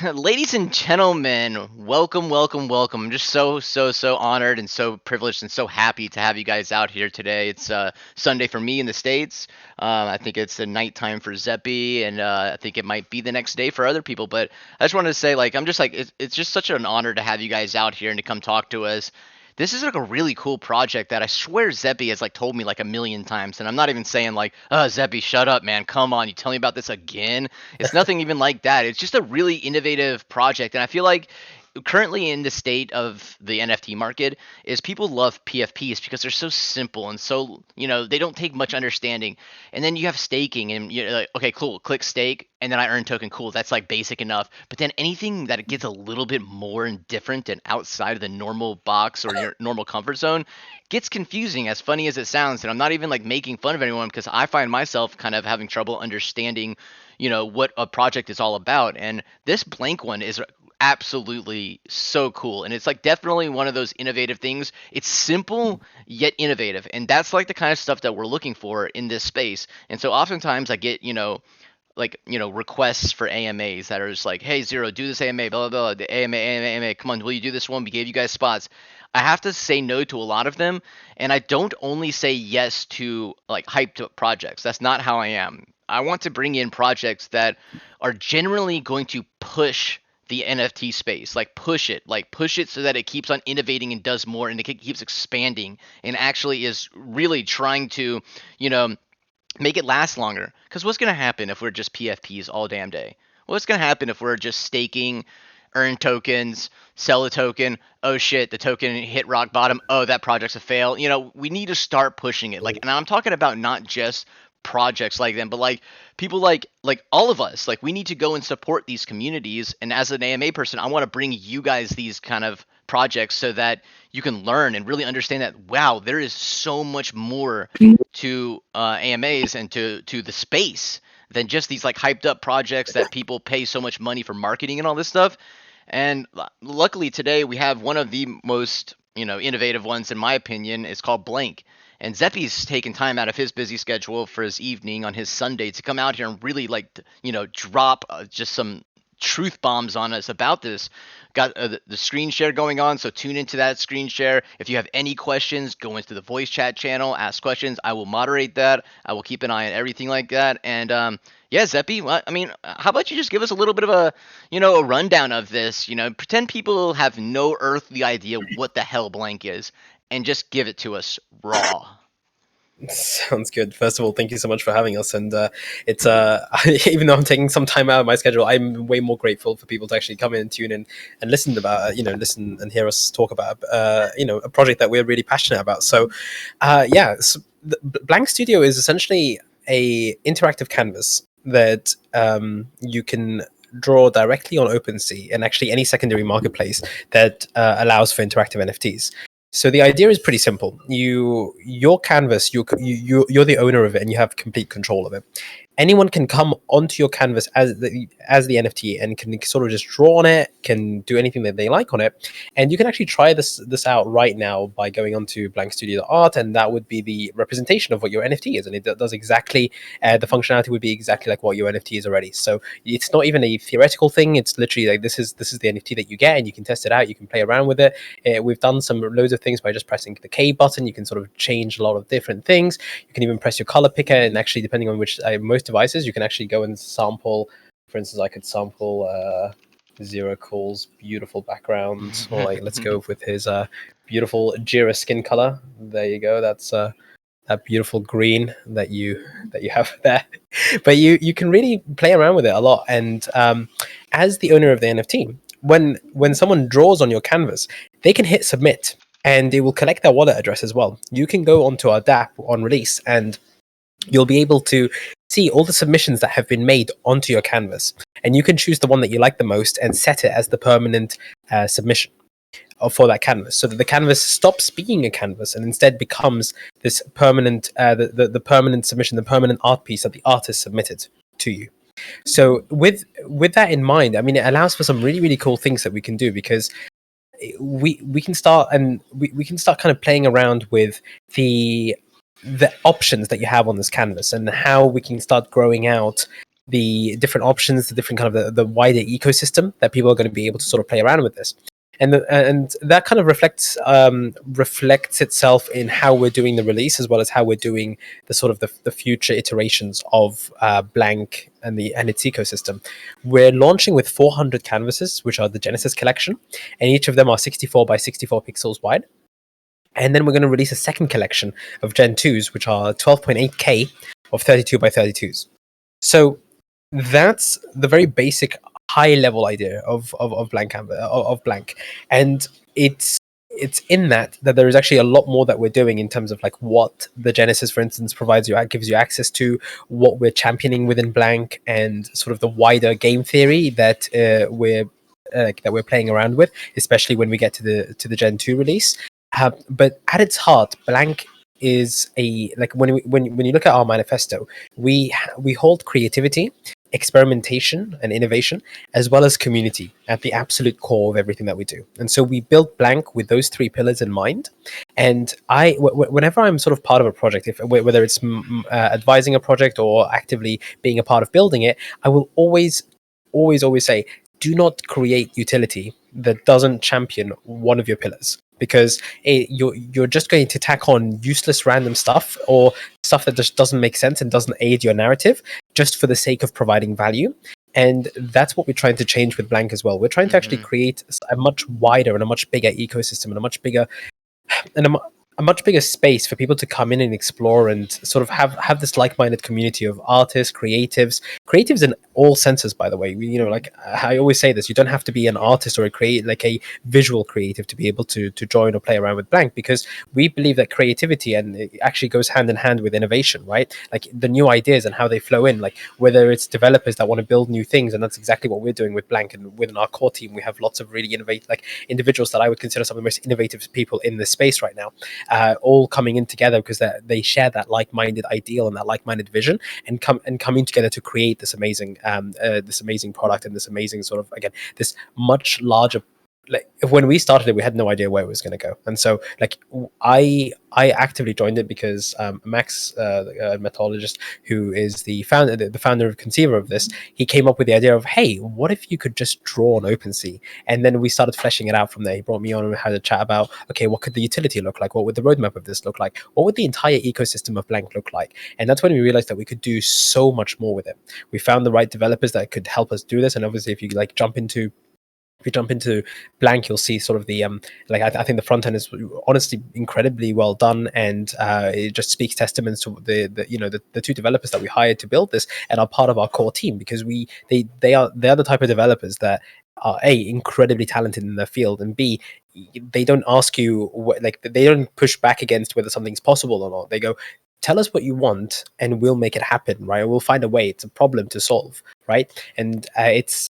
Ladies and gentlemen, welcome, welcome, welcome. I'm just so honored and so privileged and so happy to have you guys out here today. It's Sunday for me in the States. I think it's the nighttime for Zeppy, and I think it might be the next day for other people. But I just wanted to say, like, I'm just like, it's just such an honor to have you guys out here and to come talk to us. This is like a really cool project that I swear Zeppy has like told me like a million times, and I'm not even saying like, "Oh, Zeppy, shut up, man! Come on, you tell me about this again." It's nothing even like that. It's just a really innovative project, and I feel like currently in the state of the NFT market is people love PFPs because they're so simple and so they don't take much understanding. And then you have staking, and you're like, okay, cool, click stake, and then I earn token. Cool, that's like basic enough. But then anything that gets a little bit more and different and outside of the normal box or your normal comfort zone gets confusing. As funny as it sounds, and I'm not even like making fun of anyone because I find myself kind of having trouble understanding what a project is all about. And this blank one is absolutely so cool, and it's like definitely one of those innovative things. It's simple yet innovative, and that's like the kind of stuff that we're looking for in this space. And so oftentimes I get requests for AMAs that are just like, hey, Zero, do this AMA, blah blah blah, the AMA, come on, will you do this one? We gave you guys spots. I have to say no to a lot of them, and I don't only say yes to like hyped up projects. That's not how I am. I want to bring in projects that are generally going to push the NFT space, like push it so that it keeps on innovating and does more, and it keeps expanding, and actually is really trying to, you know, make it last longer. Because what's going to happen if we're just PFPs all damn day? What's going to happen if we're just staking, earn tokens, sell a token? Oh shit, the token hit rock bottom. Oh, that project's a fail. We need to start pushing it. Like, and I'm talking about not just projects like them, but like people like all of us. Like, we need to go and support these communities. And as an AMA person, I want to bring you guys these kind of projects so that you can learn and really understand that wow, there is so much more to AMAs and to the space than just these like hyped up projects that people pay so much money for marketing and all this stuff. And luckily today we have one of the most innovative ones in my opinion. It's called Blank. And Zeppy's taken time out of his busy schedule for his evening on his Sunday to come out here and really like drop just some truth bombs on us about this. Got the screen share going on, so tune into that screen share. If you have any questions, go into the voice chat channel, ask questions. I will moderate that. I will keep an eye on everything like that. And yeah, Zeppy, I mean, how about you just give us a little bit of a rundown of this? Pretend people have no earthly idea what the hell Blank is, and just give it to us raw. Sounds good. First of all, thank you so much for having us. And it's even though I'm taking some time out of my schedule, I'm way more grateful for people to actually come in and tune in and listen about listen and hear us talk about a project that we're really passionate about. So so Blank Studio is essentially a interactive canvas that you can draw directly on OpenSea and actually any secondary marketplace that allows for interactive NFTs. So the idea is pretty simple. Your canvas, you're the owner of it, and you have complete control of it. Anyone can come onto your canvas as the NFT and can sort of just draw on it, can do anything that they like on it, and you can actually try this out right now by going onto Blank Studio Art, and that would be the representation of what your NFT is, and it does exactly the functionality would be exactly like what your NFT is already. So it's not even a theoretical thing; it's literally like this is the NFT that you get, and you can test it out, you can play around with it. We've done some loads of things by just pressing the K button. You can sort of change a lot of different things. You can even press your color picker, and actually, depending on which most devices, you can actually go and sample. For instance, I could sample Zero Cool's beautiful background, or like let's go with his beautiful Jira skin color. There you go. That's that beautiful green that you have there. But you can really play around with it a lot. And as the owner of the NFT, when someone draws on your canvas, they can hit submit, and it will collect their wallet address as well. You can go onto our DApp on release, and you'll be able to see all the submissions that have been made onto your canvas, and you can choose the one that you like the most and set it as the permanent submission for that canvas, so that the canvas stops being a canvas and instead becomes this permanent the permanent submission, the permanent art piece that the artist submitted to you. So with that in mind, I mean, it allows for some really, really cool things that we can do, because we can start, and we can start kind of playing around with the options that you have on this canvas, and how we can start growing out the different options, the different kind of the wider ecosystem that people are going to be able to sort of play around with this. And that kind of reflects itself in how we're doing the release, as well as how we're doing the sort of the future iterations of Blank and its ecosystem. We're launching with 400 canvases, which are the Genesis collection, and each of them are 64 by 64 pixels wide. And then we're going to release a second collection of Gen 2s, which are 12.8K of 32 by 32s. So that's the very basic high level idea of Blank. And it's in that there is actually a lot more that we're doing in terms of like what the Genesis, for instance, gives you access to, what we're championing within Blank, and sort of the wider game theory that we're playing around with, especially when we get to the Gen 2 release. But at its heart, Blank is a like when you look at our manifesto, we hold creativity, experimentation, and innovation, as well as community at the absolute core of everything that we do. And so we built Blank with those three pillars in mind. And whenever I'm sort of part of a project, whether it's advising a project or actively being a part of building it, I will always say, do not create utility that doesn't champion one of your pillars, because you're just going to tack on useless random stuff, or stuff that just doesn't make sense and doesn't aid your narrative, just for the sake of providing value. And that's what we're trying to change with Blank as well. We're trying to actually create a much wider and a much bigger ecosystem, and a much bigger space for people to come in and explore, and sort of have this like-minded community of artists, creatives in all senses. By the way, like I always say this, you don't have to be an artist or a visual creative to be able to join or play around with Blank, because we believe that creativity, and it actually goes hand in hand with innovation, right? Like the new ideas and how they flow in, like whether it's developers that want to build new things, and that's exactly what we're doing with Blank. And within our core team, we have lots of really innovative, like individuals that I would consider some of the most innovative people in this space right now, all coming in together because they share that like-minded ideal and that like-minded vision, and coming together to create this amazing product, and this amazing sort of, again, this much larger. Like when we started it, we had no idea where it was going to go, and so like I actively joined it because Max, a methodologist who is the founder of conceiver of this, he came up with the idea of, hey, what if you could just draw on OpenSea? And then we started fleshing it out from there. He brought me on and we had a chat about, okay, what could the utility look like? What would the roadmap of this look like? What would the entire ecosystem of Blank look like? And that's when we realized that we could do so much more with it. We found the right developers that could help us do this, and obviously, if you jump into Blank, you'll see sort of the I think the front end is honestly incredibly well done, and it just speaks testaments to the two developers that we hired to build this and are part of our core team, because they are the type of developers that are A, incredibly talented in their field, and B, they don't ask you they don't push back against whether something's possible or not. They go, tell us what you want and we'll make it happen, right? We'll find a way. It's a problem to solve, right? And it's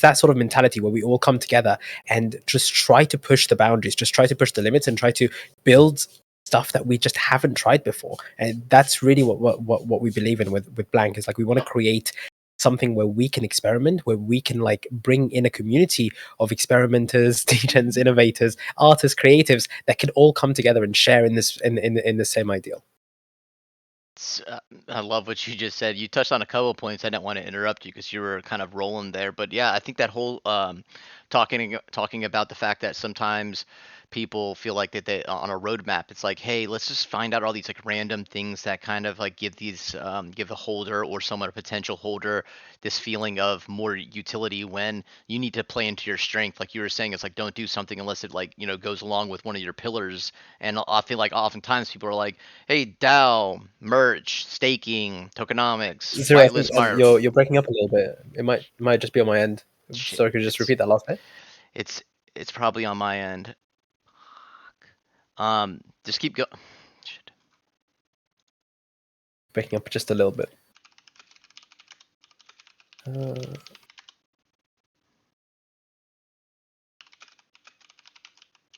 that sort of mentality where we all come together and just try to push the boundaries, just try to push the limits, and try to build stuff that we just haven't tried before. And that's really what we believe in with Blank, is like we want to create something where we can experiment, where we can like bring in a community of experimenters, teachers, innovators, artists, creatives that can all come together and share in the same ideal. I love what you just said. You touched on a couple of points. I didn't want to interrupt you because you were kind of rolling there, but yeah, I think that whole talking about the fact that sometimes people feel like that they on a roadmap, it's like, hey, let's just find out all these like random things that kind of like give a holder or someone, a potential holder, this feeling of more utility, when you need to play into your strength. Like you were saying, it's like, don't do something unless it like goes along with one of your pillars. And I feel like oftentimes people are like, hey, DAO, merch, staking, tokenomics, Zero, I think whitelist miner. you're breaking up a little bit. It might just be on my end. Shit, Sorry, could you just repeat that last bit? it's it's probably on my end. Just keep going. Shit. Breaking up just a little bit.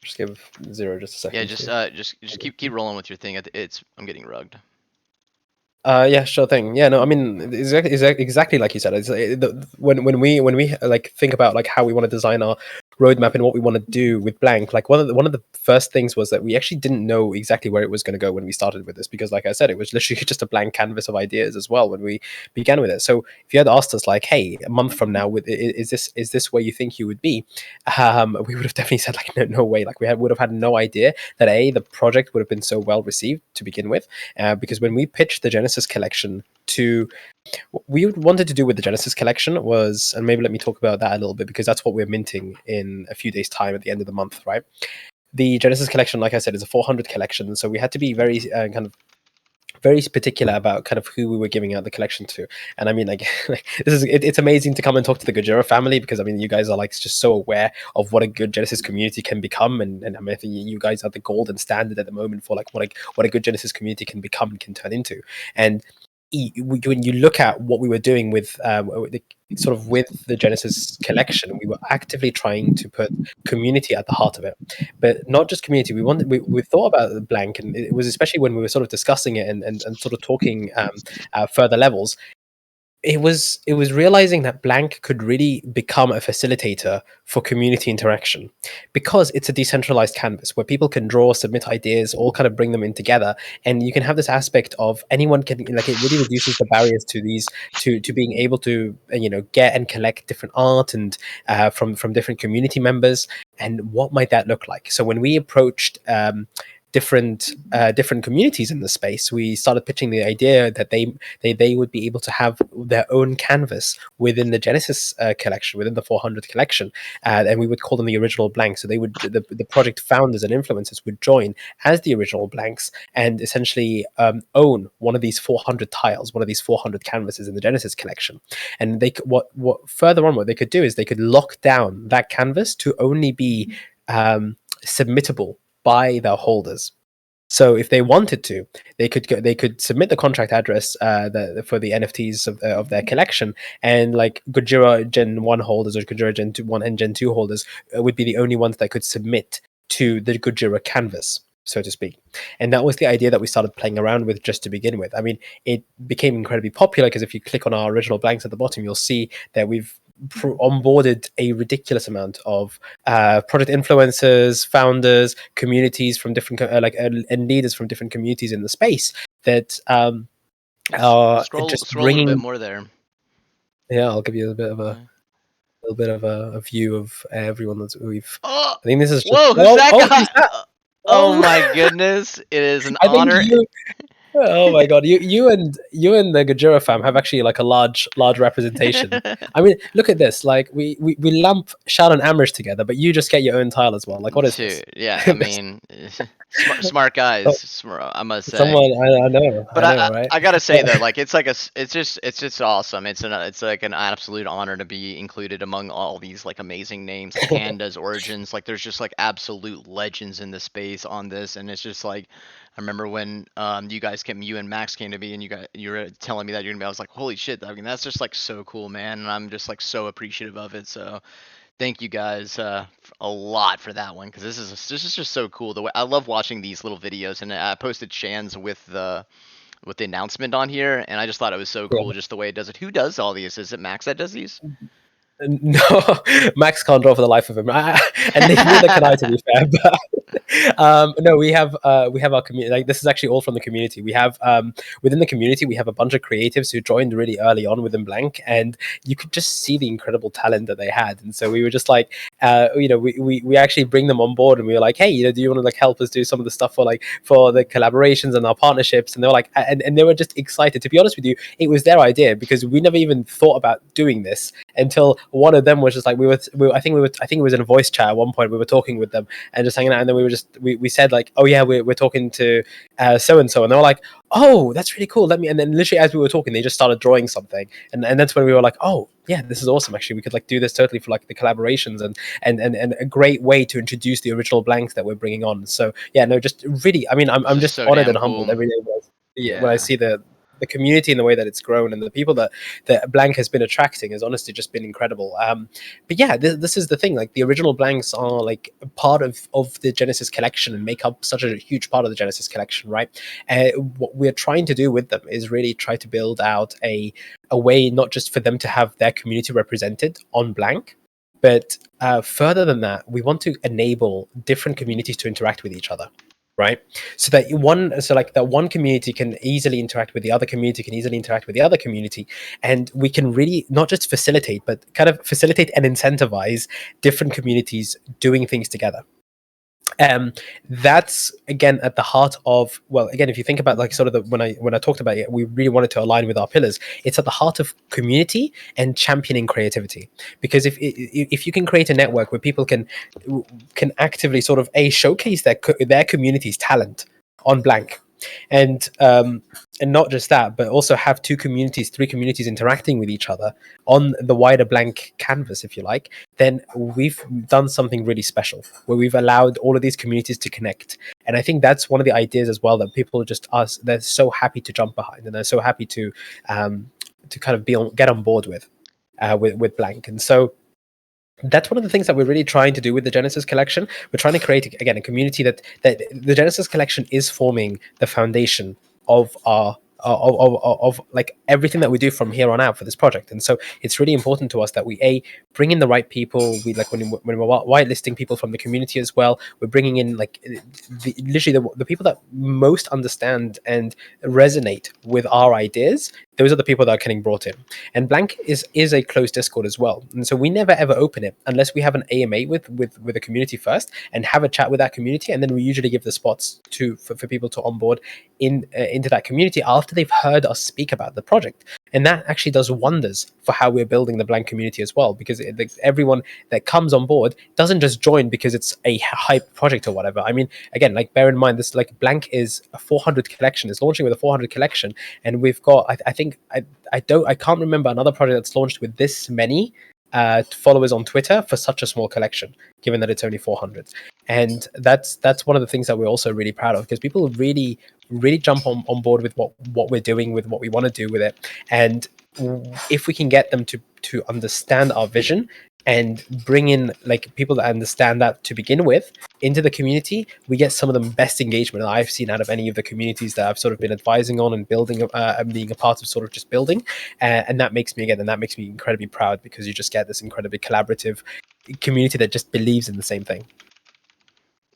Just give Zero just a second. Yeah, just keep rolling with your thing. I'm getting rugged. Yeah, sure thing. Yeah, no, I mean, exactly like you said. It's when we like think about like how we want to design our roadmap and what we want to do with blank, like one of the first things was that we actually didn't know exactly where it was going to go when we started with this, because like I said, it was literally just a blank canvas of ideas as well when we began with it. So if you had asked us like, hey, a month from now, is this where you think you would be, we would have definitely said like, no way. Like would have had no idea that the project would have been so well received to begin with, because when we pitched the Genesis collection to what we wanted to do with the Genesis collection was, and maybe let me talk about that a little bit, because that's what we're minting in a few days' time at the end of the month, right? The Genesis collection, like I said, is a 400 collection, so we had to be very very particular about kind of who we were giving out the collection to. And I mean, like, it's amazing to come and talk to the Gojira family, because I mean, you guys are like just so aware of what a good Genesis community can become, and I mean, I think you guys are the golden standard at the moment for like what a good Genesis community can become, can turn into. And when you look at what we were doing with sort of with the Genesis collection, we were actively trying to put community at the heart of it, but not just community. We thought about the blank, and it was especially when we were sort of discussing it and sort of talking further levels. It was realizing that blank could really become a facilitator for community interaction, because it's a decentralized canvas where people can draw, submit ideas, all kind of bring them in together, and you can have this aspect of anyone can, like, it really reduces the barriers to these to being able to get and collect different art and from different community members. And what might that look like? So when we approached different communities in the space, we started pitching the idea that they would be able to have their own canvas within the Genesis collection, within the 400 collection, and we would call them the original blanks. So they would the project founders and influencers would join as the original blanks and essentially own one of these 400 tiles, one of these 400 canvases in the Genesis collection. And they what further on, what they could do is they could lock down that canvas to only be submittable by their holders. So if they wanted to, they could submit the contract address for the NFTs of their collection, and like Gojira Gen 1 holders or Gojira Gen 1 and Gen 2 holders would be the only ones that could submit to the Gojira canvas, so to speak. And that was the idea that we started playing around with just to begin with. I mean, it became incredibly popular because if you click on our original blanks at the bottom, you'll see that we've onboarded a ridiculous amount of product influencers, founders, communities from different and leaders from different communities in the space that are just Scroll a little bit bringing. more there. Yeah, I'll give you a bit of Yeah. a view of everyone that we've. Oh, I think this is just. whoa! Who's Oh, that oh, who's guy? that? Oh Oh, my goodness! It is an I think honor. you. Oh my god, you and the Gajira fam have actually like a large representation. I mean, look at this. Like we lump Shad and Amrish together, but you just get your own tile as well. Like, what is this? Dude, yeah, I mean, smart guys, I must say. Someone I But know, right? I gotta say though, like it's like it's just awesome. It's like an absolute honor to be included among all these like amazing names, like Pandas, Origins. Like there's just like absolute legends in the space on this, and it's just like I remember when you and Max came to me, and you were telling me that you're gonna be. I was like, holy shit! I mean, that's just like so cool, man, and I'm just like so appreciative of it. So thank you guys a lot for that one, because this is just so cool. The way I love watching these little videos, and I posted Shan's with the announcement on here, and I just thought it was so cool just the way it does it. Who does all these? Is it Max that does these? No, Max can't draw for the life of him, and neither can I, to be fair. But no, we have our community. Like, this is actually all from the community. We have within the community, we have a bunch of creatives who joined really early on within Blank, and you could just see the incredible talent that they had. And so we were just like, we actually bring them on board, and we were like, hey, do you want to like help us do some of the stuff for the collaborations and our partnerships? And they were like, and they were just excited. To be honest with you, it was their idea, because we never even thought about doing this until one of them was just like, I think it was in a voice chat at one point. We were talking with them and just hanging out, and then we said like, oh yeah, we're talking to so and so, and they were like, oh, that's really cool, let me. And then literally as we were talking, they just started drawing something, and that's when we were like, oh yeah, this is awesome. Actually, we could like do this totally for like the collaborations, and a great way to introduce the original blanks that we're bringing on. So yeah, no, just really, I mean, This I'm is just so honored damn and humbled cool. every day when I Yeah. see the community and the way that it's grown, and the people that Blank has been attracting has honestly just been incredible. But yeah, this is the thing. Like, the original blanks are like part of the Genesis collection and make up such a huge part of the Genesis collection, right? What we're trying to do with them is really try to build out a way not just for them to have their community represented on Blank, But further than that, we want to enable different communities to interact with each other, right? So that one community can easily interact with the other community, can easily interact with the other community, and we can really not just facilitate, but kind of facilitate and incentivize different communities doing things together. um that's again at the heart of, well, again, if you think about like sort of the when I talked about it, we really wanted to align with our pillars. It's at the heart of community and championing creativity, because if you can create a network where people can actively sort of a showcase their community's talent on blank, and and not just that, but also have two communities, three communities interacting with each other on the wider blank canvas, if you like, then we've done something really special where we've allowed all of these communities to connect. And I think that's one of the ideas as well that people just us they're so happy to jump behind, and they're so happy to kind of get on board with blank. And so that's one of the things that we're really trying to do with the Genesis collection. We're trying to create again a community that the Genesis collection is forming the foundation of our of like everything that we do from here on out for this project. And so it's really important to us that we bring in the right people. We like when we're whitelisting people from the community as well, we're bringing in like literally the people that most understand and resonate with our ideas. Those are the people that are getting brought in. And blank is a closed Discord as well, and so we never ever open it unless we have an AMA with the community first and have a chat with that community, and then we usually give the spots for people to onboard into that community after they've heard us speak about the project. And that actually does wonders for how we're building the blank community as well, because everyone that comes on board doesn't just join because it's a hype project or whatever. I mean, again, like bear in mind this, like blank is a 400 collection. It's launching with a 400 collection, and we've got I think I can't remember another project that's launched with this many followers on Twitter for such a small collection, given that it's only 400. And that's one of the things that we're also really proud of, because people really jump on board with what we're doing, with what we want to do with it. And if we can get them to understand our vision and bring in like people that understand that to begin with into the community, we get some of the best engagement that I've seen out of any of the communities that I've sort of been advising on and building and being a part of sort of just building. And that makes me incredibly proud, because you just get this incredibly collaborative community that just believes in the same thing.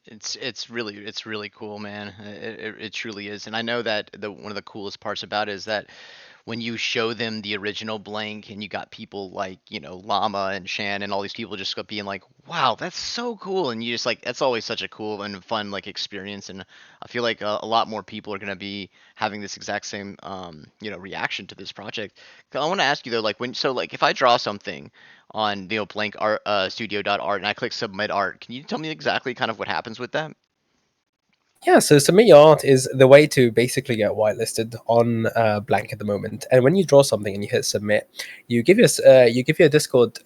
It's really cool, man. It truly is. And I know that the one of the coolest parts about it is that when you show them the original blank and you got people like, Llama and Shan and all these people just being like, wow, that's so cool. And you just like, that's always such a cool and fun like experience. And I feel like a lot more people are going to be having this exact same, reaction to this project. I want to ask you though, like like if I draw something on, blank art, studio.art, and I click submit art, can you tell me exactly kind of what happens with that? Yeah, so submit your art is the way to basically get whitelisted on blank at the moment. And when you draw something and you hit submit, you give your Discord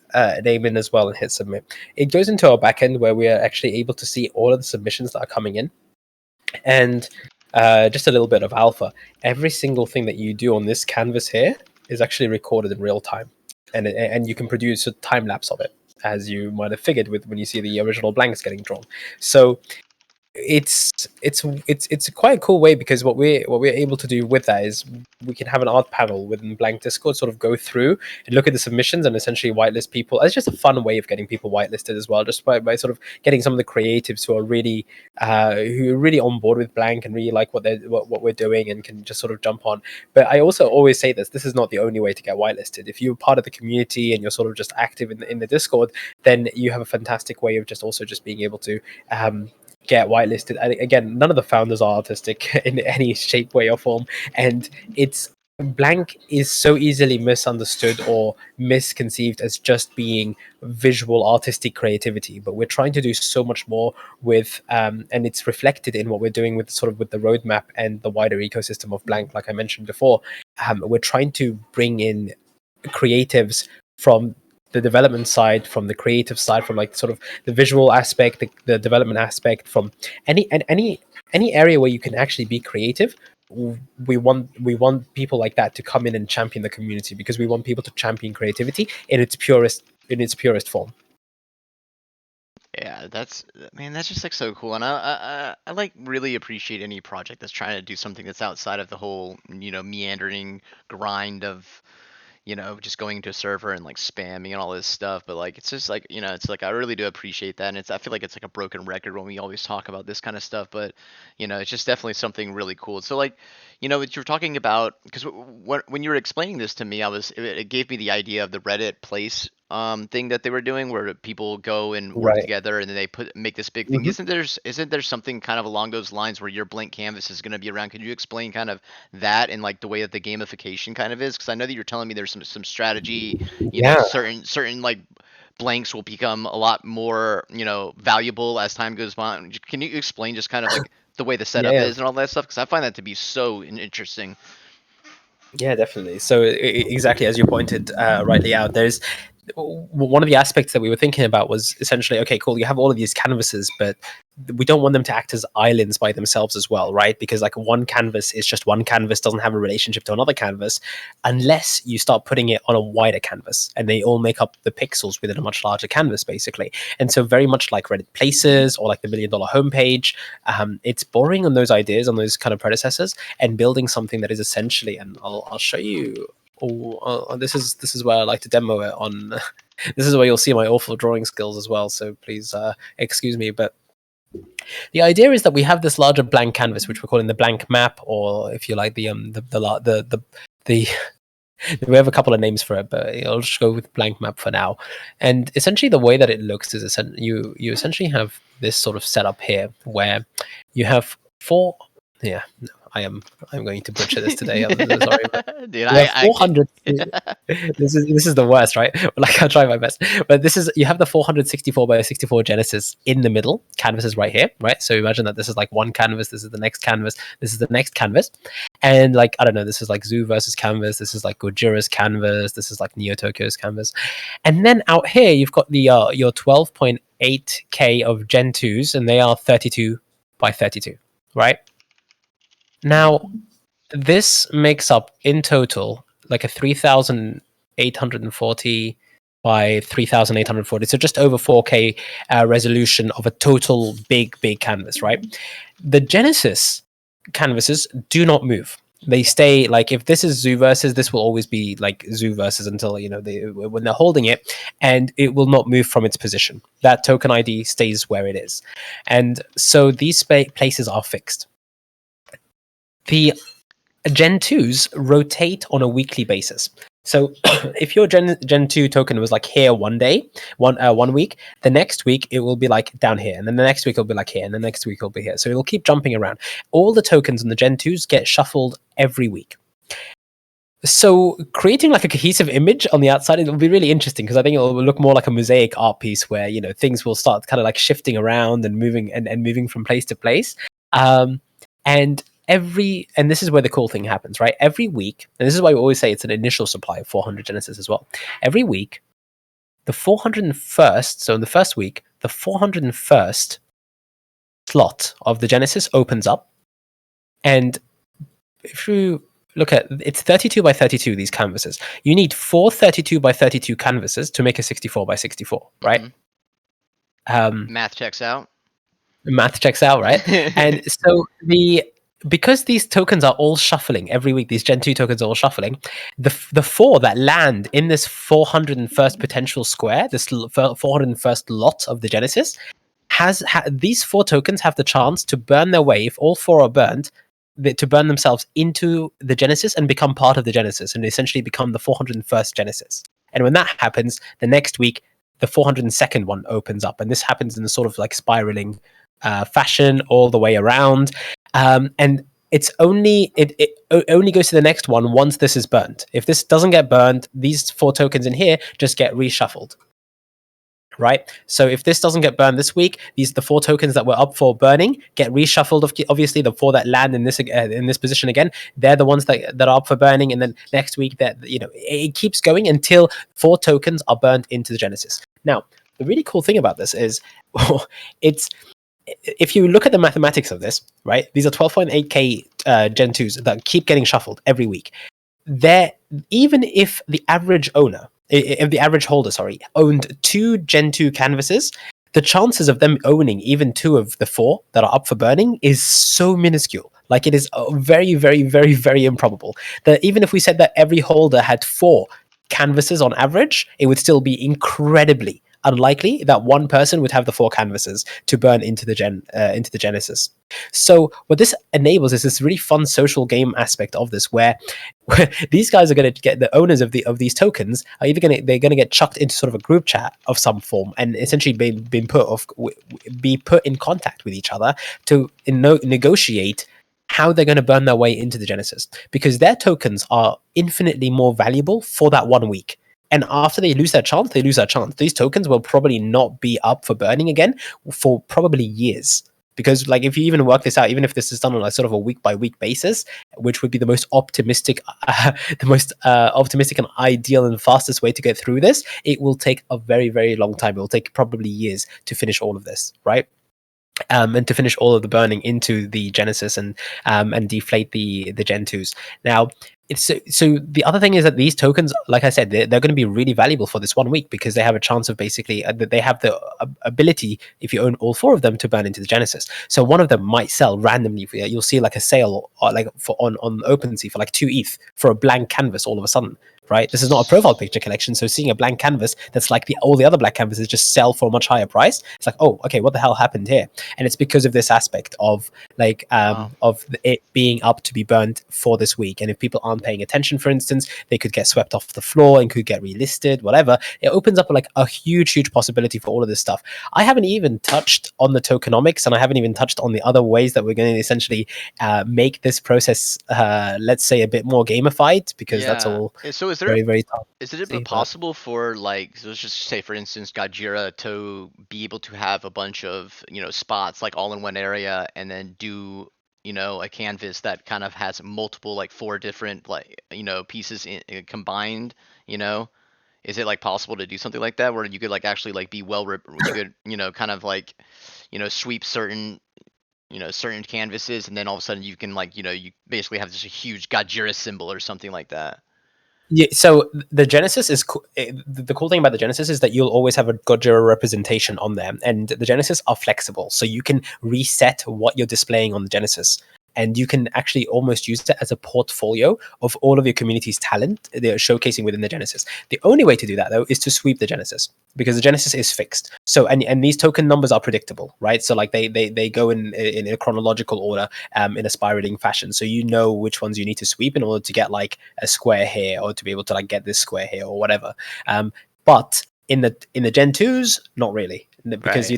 name in as well and hit submit. It goes into our backend where we are actually able to see all of the submissions that are coming in, and just a little bit of alpha. Every single thing that you do on this canvas here is actually recorded in real time, and you can produce a time lapse of it, as you might have figured with when you see the original blanks getting drawn. So it's quite a cool way, because what we're able to do with that is we can have an art panel within blank Discord sort of go through and look at the submissions and essentially whitelist people. It's just a fun way of getting people whitelisted as well, just by sort of getting some of the creatives who are really on board with blank and really like what we're doing and can just sort of jump on. But I also always say this is not the only way to get whitelisted. If you're part of the community and you're sort of just active in the Discord, then you have a fantastic way of just also just being able to get whitelisted. And again, none of the founders are artistic in any shape, way, or form, and it's blank is so easily misunderstood or misconceived as just being visual artistic creativity, but we're trying to do so much more with and it's reflected in what we're doing with sort of with the roadmap and the wider ecosystem of blank. Like I mentioned before, we're trying to bring in creatives from the development side, from the creative side, from like sort of the visual aspect, the development aspect, from any area where you can actually be creative. We want people like that to come in and champion the community, because we want people to champion creativity in its purest form. Yeah, that's just like so cool, and I like really appreciate any project that's trying to do something that's outside of the whole, meandering grind of, just going to a server and like spamming and all this stuff. But like, it's just like, it's like I really do appreciate that, and I feel like it's like a broken record when we always talk about this kind of stuff. But it's just definitely something really cool. So like, what you're talking about, because when you were explaining this to me, it gave me the idea of the Reddit place thing that they were doing, where people go and work Right. together and then they make this big thing. Hmm. Isn't there something kind of along those lines where your blank canvas is going to be around? Could you explain kind of that and like the way that the gamification kind of is? Because I know that you're telling me there's some strategy, Yeah. certain like blanks will become a lot more, valuable as time goes on. Can you explain just kind of like the way the Yeah. setup Yeah. is and all that stuff? Because I find that to be so interesting. Yeah, definitely. So exactly as you pointed rightly out, there's one of the aspects that we were thinking about was essentially, okay, cool, you have all of these canvases, but we don't want them to act as islands by themselves as well, right? Because like one canvas is just one canvas, doesn't have a relationship to another canvas, unless you start putting it on a wider canvas, and they all make up the pixels within a much larger canvas, basically. And so very much like Reddit Places or like the $1 Million homepage, it's borrowing on those ideas, on those kind of predecessors, and building something that is essentially, and I'll show you. This is where I like to demo it on. This is where you'll see my awful drawing skills as well. So please excuse me. But the idea is that we have this larger blank canvas, which we're calling the blank map, or if you like, the we have a couple of names for it, but I'll just go with blank map for now. And essentially, the way that it looks is you essentially have this sort of setup here where you have four. Yeah, no, I'm going to butcher this today. I'm so sorry, but Dude, you have I can't. 400. This is the worst, right? Like I'll try my best, but this is, you have the 464 by 64 Genesis in the middle. Canvas is right here, right? So imagine that this is like one canvas. This is the next canvas. This is the next canvas, and like I don't know. This is like Zoo versus Canvas. This is like Gojira's canvas. This is like Neo Tokyo's canvas, and then out here you've got the your 12.8K of Gen 2s, and they are 32 by 32, right? Now this makes up in total like a 3,840 by 3,840, so just over 4K resolution of a total big canvas, right? The Genesis canvases do not move. They stay, like if this is Zoo versus, this will always be like Zoo versus until when they're holding it, and it will not move from its position. That token ID stays where it is, and so these places are fixed. The Gen 2s rotate on a weekly basis. So if your Gen 2 token was like here one day, one week, the next week it will be like down here, and then the next week it'll be like here, and the next week it'll be here. So it'll keep jumping around. All the tokens in the Gen 2s get shuffled every week. So creating like a cohesive image on the outside, it will be really interesting, because I think it will look more like a mosaic art piece where things will start kind of like shifting around and moving and moving from place to place. And this is where the cool thing happens, right? Every week, and this is why we always say it's an initial supply of 400 Genesis as well. Every week, the 401st, so in the first week, the 401st slot of the Genesis opens up, and if you look at, it's 32 by 32, these canvases. You need 4 32 by 32 canvases to make a 64 by 64, right? Math checks out. Math checks out, right? And so because these tokens are all shuffling every week, these Gen 2 tokens are all shuffling, the 4 that land in this 401st potential square, this 401st lot of the Genesis, these 4 tokens have the chance to burn their way, if all 4 are burned, to burn themselves into the Genesis and become part of the Genesis, and essentially become the 401st Genesis. And when that happens, the next week, the 402nd one opens up, and this happens in a sort of like spiraling fashion all the way around. And it only goes to the next one once this is burned. If this doesn't get burned, these 4 tokens in here just get reshuffled, right? So if this doesn't get burned this week, the 4 tokens that were up for burning get reshuffled. Obviously, the 4 that land in this position again, they're the ones that are up for burning. And then next week, that it keeps going until 4 tokens are burned into the Genesis. Now, the really cool thing about this is, if you look at the mathematics of this, right, these are 12.8K Gen 2s that keep getting shuffled every week. Even if the average holder, owned 2 Gen 2 canvases, the chances of them owning even 2 of the 4 that are up for burning is so minuscule. Like, it is very, very, very, very improbable that even if we said that every holder had 4 canvases on average, it would still be incredibly unlikely that one person would have the 4 canvases to burn into the Genesis. So what this enables is this really fun social game aspect of this, where these guys are going to get, the owners of these tokens are either they're going to get chucked into sort of a group chat of some form and essentially be put in contact with each other to negotiate how they're going to burn their way into the Genesis, because their tokens are infinitely more valuable for that 1 week. And after they lose their chance, they lose their chance. These tokens will probably not be up for burning again for probably years. Because, like, if you even work this out, even if this is done on a sort of a week by week basis, which would be the most optimistic, optimistic and ideal and fastest way to get through this, it will take a very, very long time. It will take probably years to finish all of this, right? And to finish all of the burning into the Genesis and deflate the Gen 2s. Now, so the other thing is that these tokens, like I said, they're going to be really valuable for this 1 week, because they have a chance of basically they have the ability, if you own all 4 of them, to burn into the Genesis. So one of them might sell randomly. You'll see like a sale like on OpenSea for like 2 ETH for a blank canvas all of a sudden. Right, this is not a profile picture collection, so seeing a blank canvas that's like all the other black canvases just sell for a much higher price, it's like, oh, okay, what the hell happened here? And it's because of this aspect of like Wow. of it being up to be burned for this week. And if people aren't paying attention, for instance, they could get swept off the floor and could get relisted, whatever. It opens up like a huge possibility for all of this stuff. I haven't even touched on the tokenomics, and I haven't even touched on the other ways that we're going to essentially make this process, let's say, a bit more gamified, because that's Yeah. all So very, very tough is to it see. But possible for, like, so let's just say for instance Gajira to be able to have a bunch of, spots like all in one area, and then do, a canvas that kind of has multiple, like 4 different, like, pieces combined, you know? Is it like possible to do something like that where you could like actually like be you could, kind of like, sweep certain canvases, and then all of a sudden you can, like, you basically have just a huge Gajira symbol or something like that. yeah, so the Genesis is the cool thing about the Genesis is that you'll always have a Gojira representation on there, and the Genesis are flexible, so you can reset what you're displaying on the Genesis, and you can actually almost use it as a portfolio of all of your community's talent they're showcasing within the Genesis. The only way to do that, though, is to sweep the Genesis, because the Genesis is fixed. So and these token numbers are predictable, right? So like they go in a chronological order, in a spiraling fashion, so you know which ones you need to sweep in order to get like a square here, or to be able to like get this square here or whatever. But in the Gen 2s, not really, because Right.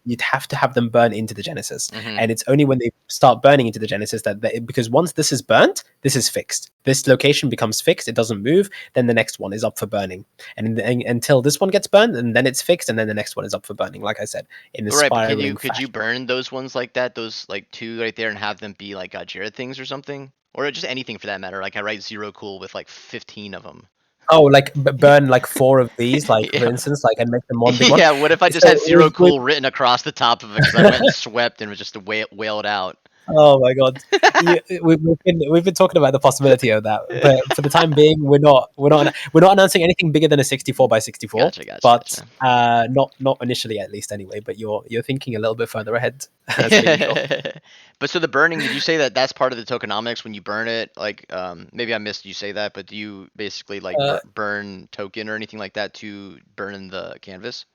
you'd have to have them burn into the Genesis, Mm-hmm. and it's only when they start burning into the Genesis because once this is burnt, this is fixed. This location becomes fixed; it doesn't move. Then the next one is up for burning, and until this one gets burned, and then it's fixed, and then the next one is up for burning. Like I said, in the Right, but spiraling could you fashion. burn those ones like that, those like 2 right there, and have them be like Gajira things or something? Or just anything for that matter. Like I write zero cool with like 15 of them. Oh, like burn like 4 of these, like for Yeah. instance, like, and make them one big one. Yeah, what if I just So had zero cool written across the top of it because I went and swept and was just wailed out? oh my god, we've been talking about the possibility of that, but for the time being, we're not announcing anything bigger than a 64 by 64, Gotcha, gotcha, but gotcha. not initially, at least anyway. But you're thinking a little bit further ahead, as per usual. But so the burning, did you say that that's part of the tokenomics when you burn it? Like, maybe I missed you say that, but do you basically like Uh, burn token or anything like that to burn the canvas?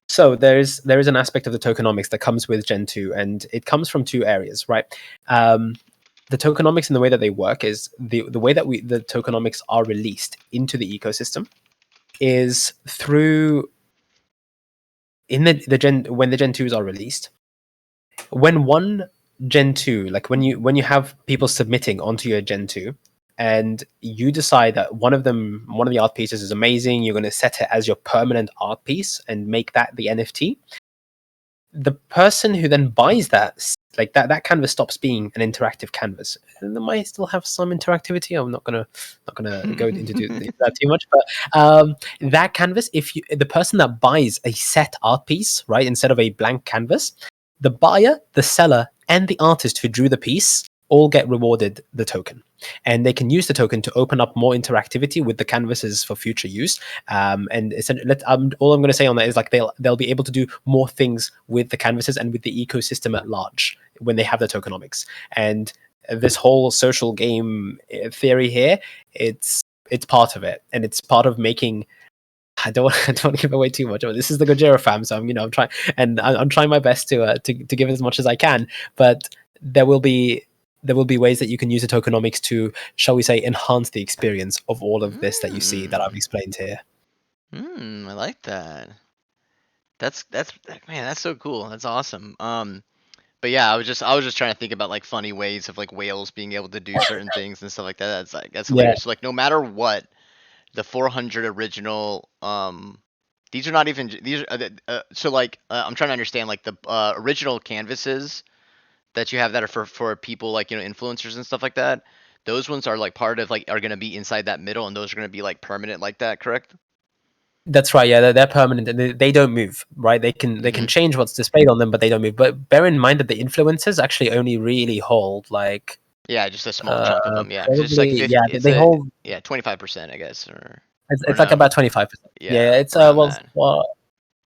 so there is an aspect of the tokenomics that comes with Gen 2, and it comes from 2 areas, right? The tokenomics and the way that they work is the way that the tokenomics are released into the ecosystem is through in the gen when the Gen 2s are released. When one Gen 2, like when you have people submitting onto your Gen 2, and you decide that one of the art pieces is amazing, you're going to set it as your permanent art piece and make that the NFT. The person who then buys that, like that canvas stops being an interactive canvas, and it might still have some interactivity. I'm not gonna go into that too much, but that canvas, if the person that buys a set art piece, right, instead of a blank canvas, the buyer, the seller, and the artist who drew the piece all get rewarded the token, and they can use the token to open up more interactivity with the canvases for future use. And all I'm going to say on that is like they'll be able to do more things with the canvases and with the ecosystem at large when they have the tokenomics. And this whole social game theory here, it's it's part of it, and it's part of making. I don't want to give away too much. This is the Gojira fam, so I'm trying, and I'm trying my best to give as much as I can. But there will be ways that you can use the tokenomics to, shall we say, enhance the experience of all of this that you see that I've explained here. I like that. That's man, that's so cool. That's awesome. But yeah, I was just trying to think about like funny ways of like whales being able to do certain things and stuff like that. That's Yeah, hilarious. So like no matter what, the 400 original these are not even these are so like I'm trying to understand like the original canvases that you have that are for people like influencers and stuff like that. Those ones are like part of like are gonna be inside that middle, and those are gonna be like permanent like that, correct? that's right. Yeah, they're permanent and they don't move. Right? They Mm-hmm. can change what's displayed on them, but they don't move. But bear in mind that the influencers actually only really hold like Yeah, just a small chunk of them. Yeah, because it's like probably, 50. yeah, It's they a hold. yeah 25%, I guess, or It's like no. about 25%. Yeah, Yeah, it's around that.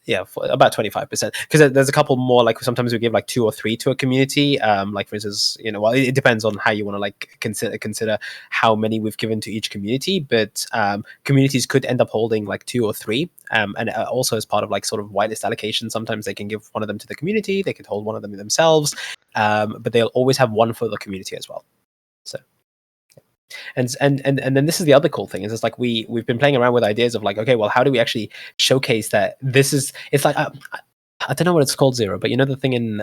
yeah, for about 25%, because there's a couple more, like sometimes we give like 2 or 3 to a community, like for instance, well, it depends on how you want to like consider how many we've given to each community, but communities could end up holding like 2 or 3, and also as part of like sort of whitelist allocation, sometimes they can give one of them to the community, they could hold one of them themselves, but they'll always have one for the community as well. So and then this is the other cool thing, is it's like we've been playing around with ideas of like, okay, well, how do we actually showcase that this is, it's like I don't know what it's called, Zero, but you know the thing in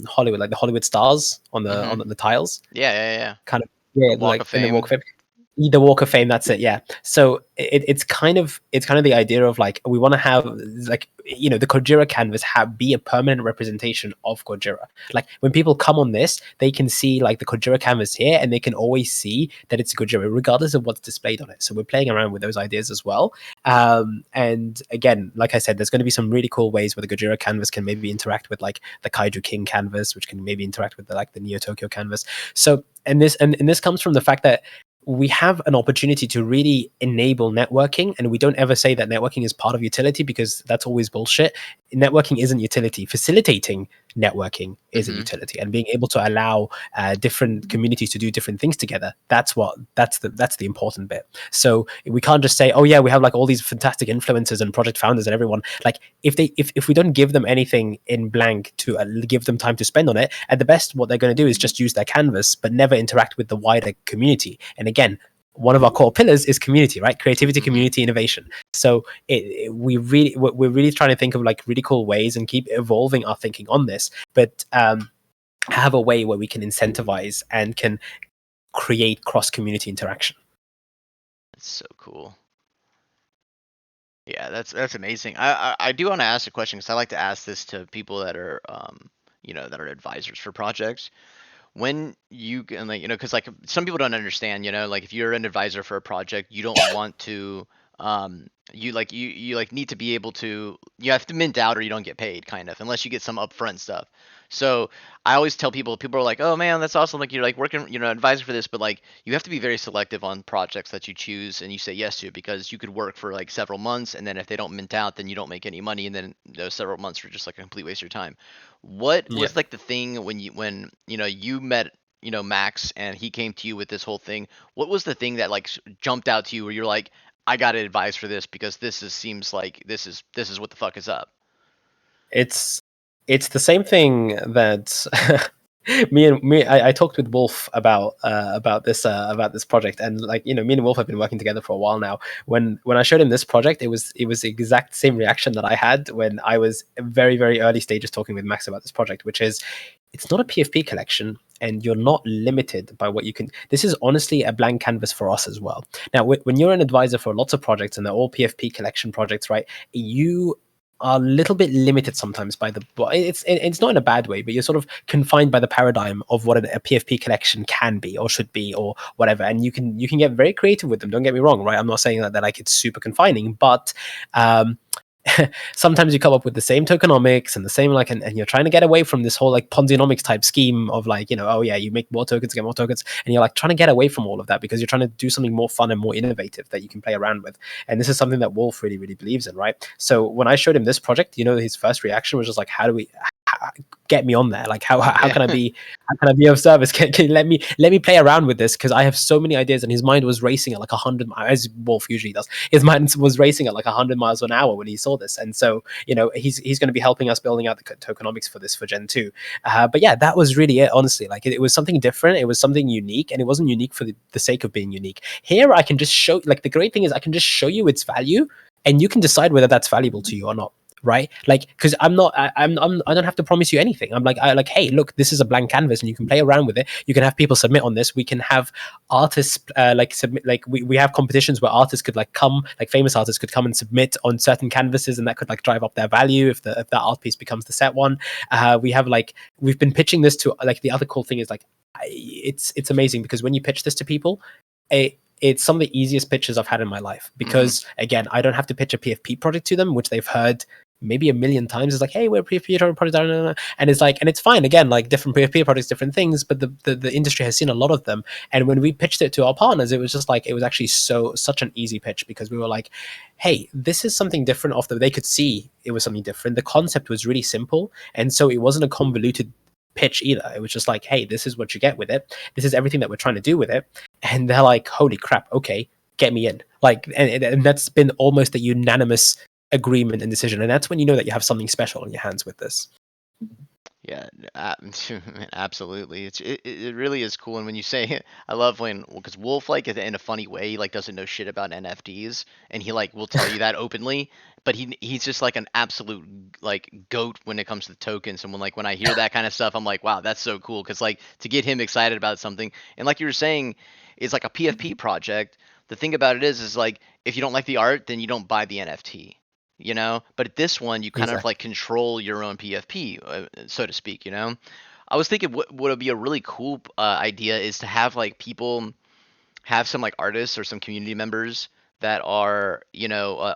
Hollywood, like the Hollywood stars on Mm-hmm. the tiles, Yeah, yeah, yeah. kind of, The yeah, Walk like of in the Walk of Fame. Fame. The Walk of Fame, that's it. Yeah. So it's kind of the idea of like, we want to have like, the Gojira canvas be a permanent representation of Gojira. Like when people come on this, they can see like the Gojira canvas here, and they can always see that it's Gojira regardless of what's displayed on it. So we're playing around with those ideas as well. And again, like I said, there's going to be some really cool ways where the Gojira canvas can maybe interact with like the Kaiju King canvas, which can maybe interact with the Neo Tokyo canvas. So and this comes from the fact that we have an opportunity to really enable networking, and we don't ever say that networking is part of utility, because that's always bullshit. Networking isn't utility. Facilitating networking is a Mm-hmm. utility, and being able to allow different communities to do different things together, that's the important bit. So we can't just say, oh yeah, we have like all these fantastic influencers and project founders and everyone, like if we don't give them anything in blank to give them time to spend on it, at the best what they're going to do is just use their canvas but never interact with the wider community. And again, one of our core pillars is community, right? Creativity, Mm-hmm. community, innovation. So we're really trying to think of like really cool ways and keep evolving our thinking on this, but have a way where we can incentivize and can create cross community interaction. That's so cool. Yeah, that's amazing. I do want to ask a question, because I like to ask this to people that are that are advisors for projects. When you can, like, because like some people don't understand, like if you're an advisor for a project, you don't want to you like need to be able to, you have to mint out or you don't get paid, kind of, unless you get some upfront stuff. So I always tell people are like, oh man, that's awesome, like you're like working, advisor for this, but like you have to be very selective on projects that you choose and you say yes to, because you could work for like several months, and then if they don't mint out, then you don't make any money, and then those several months are just like a complete waste of your time. What Yeah. was like the thing when you met Max, and he came to you with this whole thing? What was the thing that like jumped out to you where you're like, I got to advise for this, because seems like this is what the fuck is up? it's it's the same thing that I talked with Wolf about this project, and like, me and Wolf have been working together for a while now. When I showed him this project, it was the exact same reaction that I had when I was very, very early stages talking with Max about this project, which is, it's not a PFP collection, and you're not limited by what you can. This is honestly a blank canvas for us as well. Now, when you're an advisor for lots of projects and they're all PFP collection projects, right? You are a little bit limited sometimes by it's not in a bad way, but you're sort of confined by the paradigm of what a PFP collection can be or should be or whatever, and you can get very creative with them. Don't get me wrong, right? I'm not saying that like it's super confining, but um, sometimes you come up with the same tokenomics and the same like, and you're trying to get away from this whole like Ponzi-nomics type scheme of like, oh yeah, you make more tokens, get more tokens, and you're like trying to get away from all of that because you're trying to do something more fun and more innovative that you can play around with. And this is something that Wolf really, really believes in, right? So when I showed him this project, his first reaction was just like, get me on there. Like, how Yeah. can I be of service? Can you let me play around with this, because I have so many ideas. And his mind was racing at like 100, as Wolf usually does. His mind was racing at like 100 miles an hour when he saw this. And so, he's going to be helping us building out the tokenomics for this for Gen 2. But yeah, that was really it, honestly. Like, it was something different, it was something unique, and it wasn't unique for the sake of being unique. Here I can just show, like, the great thing is I can just show you its value, and you can decide whether that's valuable to you or not. Right, like, because I don't have to promise you anything. I'm like, hey, look, this is a blank canvas and you can play around with it. You can have people submit on this. We can have artists like submit, like, we have competitions where artists could like come, like famous artists could come and submit on certain canvases, and that could like drive up their value if that art piece becomes the set one. We have, like, we've been pitching this to, like, the other cool thing is, like, it's amazing, because when you pitch this to people, it's some of the easiest pitches I've had in my life, Hmm. because again, I don't have to pitch a PFP project to them, which they've heard maybe a million times. It's like, hey, we're a PFP project, and it's like, and it's fine. Again, like, different PFP projects, different things, but the industry has seen a lot of them. And when we pitched it to our partners, it was just like, it was actually such an easy pitch, because we were like, hey, this is something different. Off the, they could see it was something different. The concept was really simple, and so it wasn't a convoluted pitch either. It was just like, hey, this is what you get with it. This is everything that we're trying to do with it. And they're like, holy crap, okay, get me in. Like, and that's been almost a unanimous agreement and decision. And that's when you know that you have something special in your hands with this. Yeah, absolutely. It really is cool. And when you say, I love when, because Wolf, like, in a funny way, he, like, doesn't know shit about NFTs, and he, like, will tell you that openly. But he's just like an absolute, like, goat when it comes to tokens. And when I hear that kind of stuff, I'm like, wow, that's so cool. Because, like, to get him excited about something, and like you were saying, it's like a PFP project. The thing about it is like, if you don't like the art, then you don't buy the NFT. But at this one, you kind of Exactly. like control your own PFP, so to speak. I was thinking what would be a really cool idea is to have like people have some like artists or some community members that are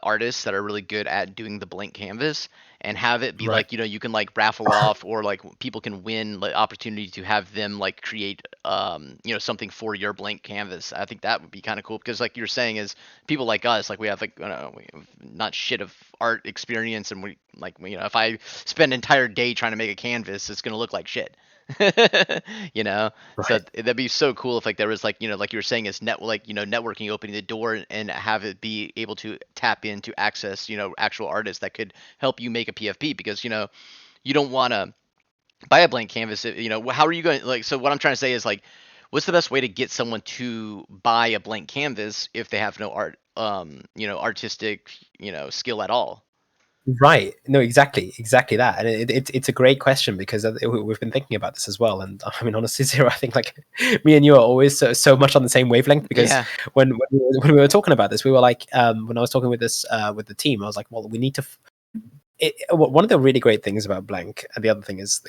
artists that are really good at doing the blank canvas, and have it be Right. like you can like raffle off, or like people can win like opportunity to have them like create something for your blank canvas. I think that would be kind of cool, because like you're saying is people like us, like we have like we have not shit of art experience, and we like if I spend an entire day trying to make a canvas, it's gonna look like shit. you know so Right. that'd be so cool if like there was like like you were saying is networking, opening the door, and have it be able to tap into access actual artists that could help you make a PFP, because you don't want to buy a blank canvas. How are you going, like, so what I'm trying to say is like, what's the best way to get someone to buy a blank canvas if they have no artistic skill at all? Right. No, exactly that. And it's a great question, because we've been thinking about this as well. And I mean, honestly, Zero, I think like me and you are always so much on the same wavelength, because Yeah. when we were talking about this, we were like, when I was talking with this with the team, I was like, well, we need to. One of the really great things about blank, and the other thing is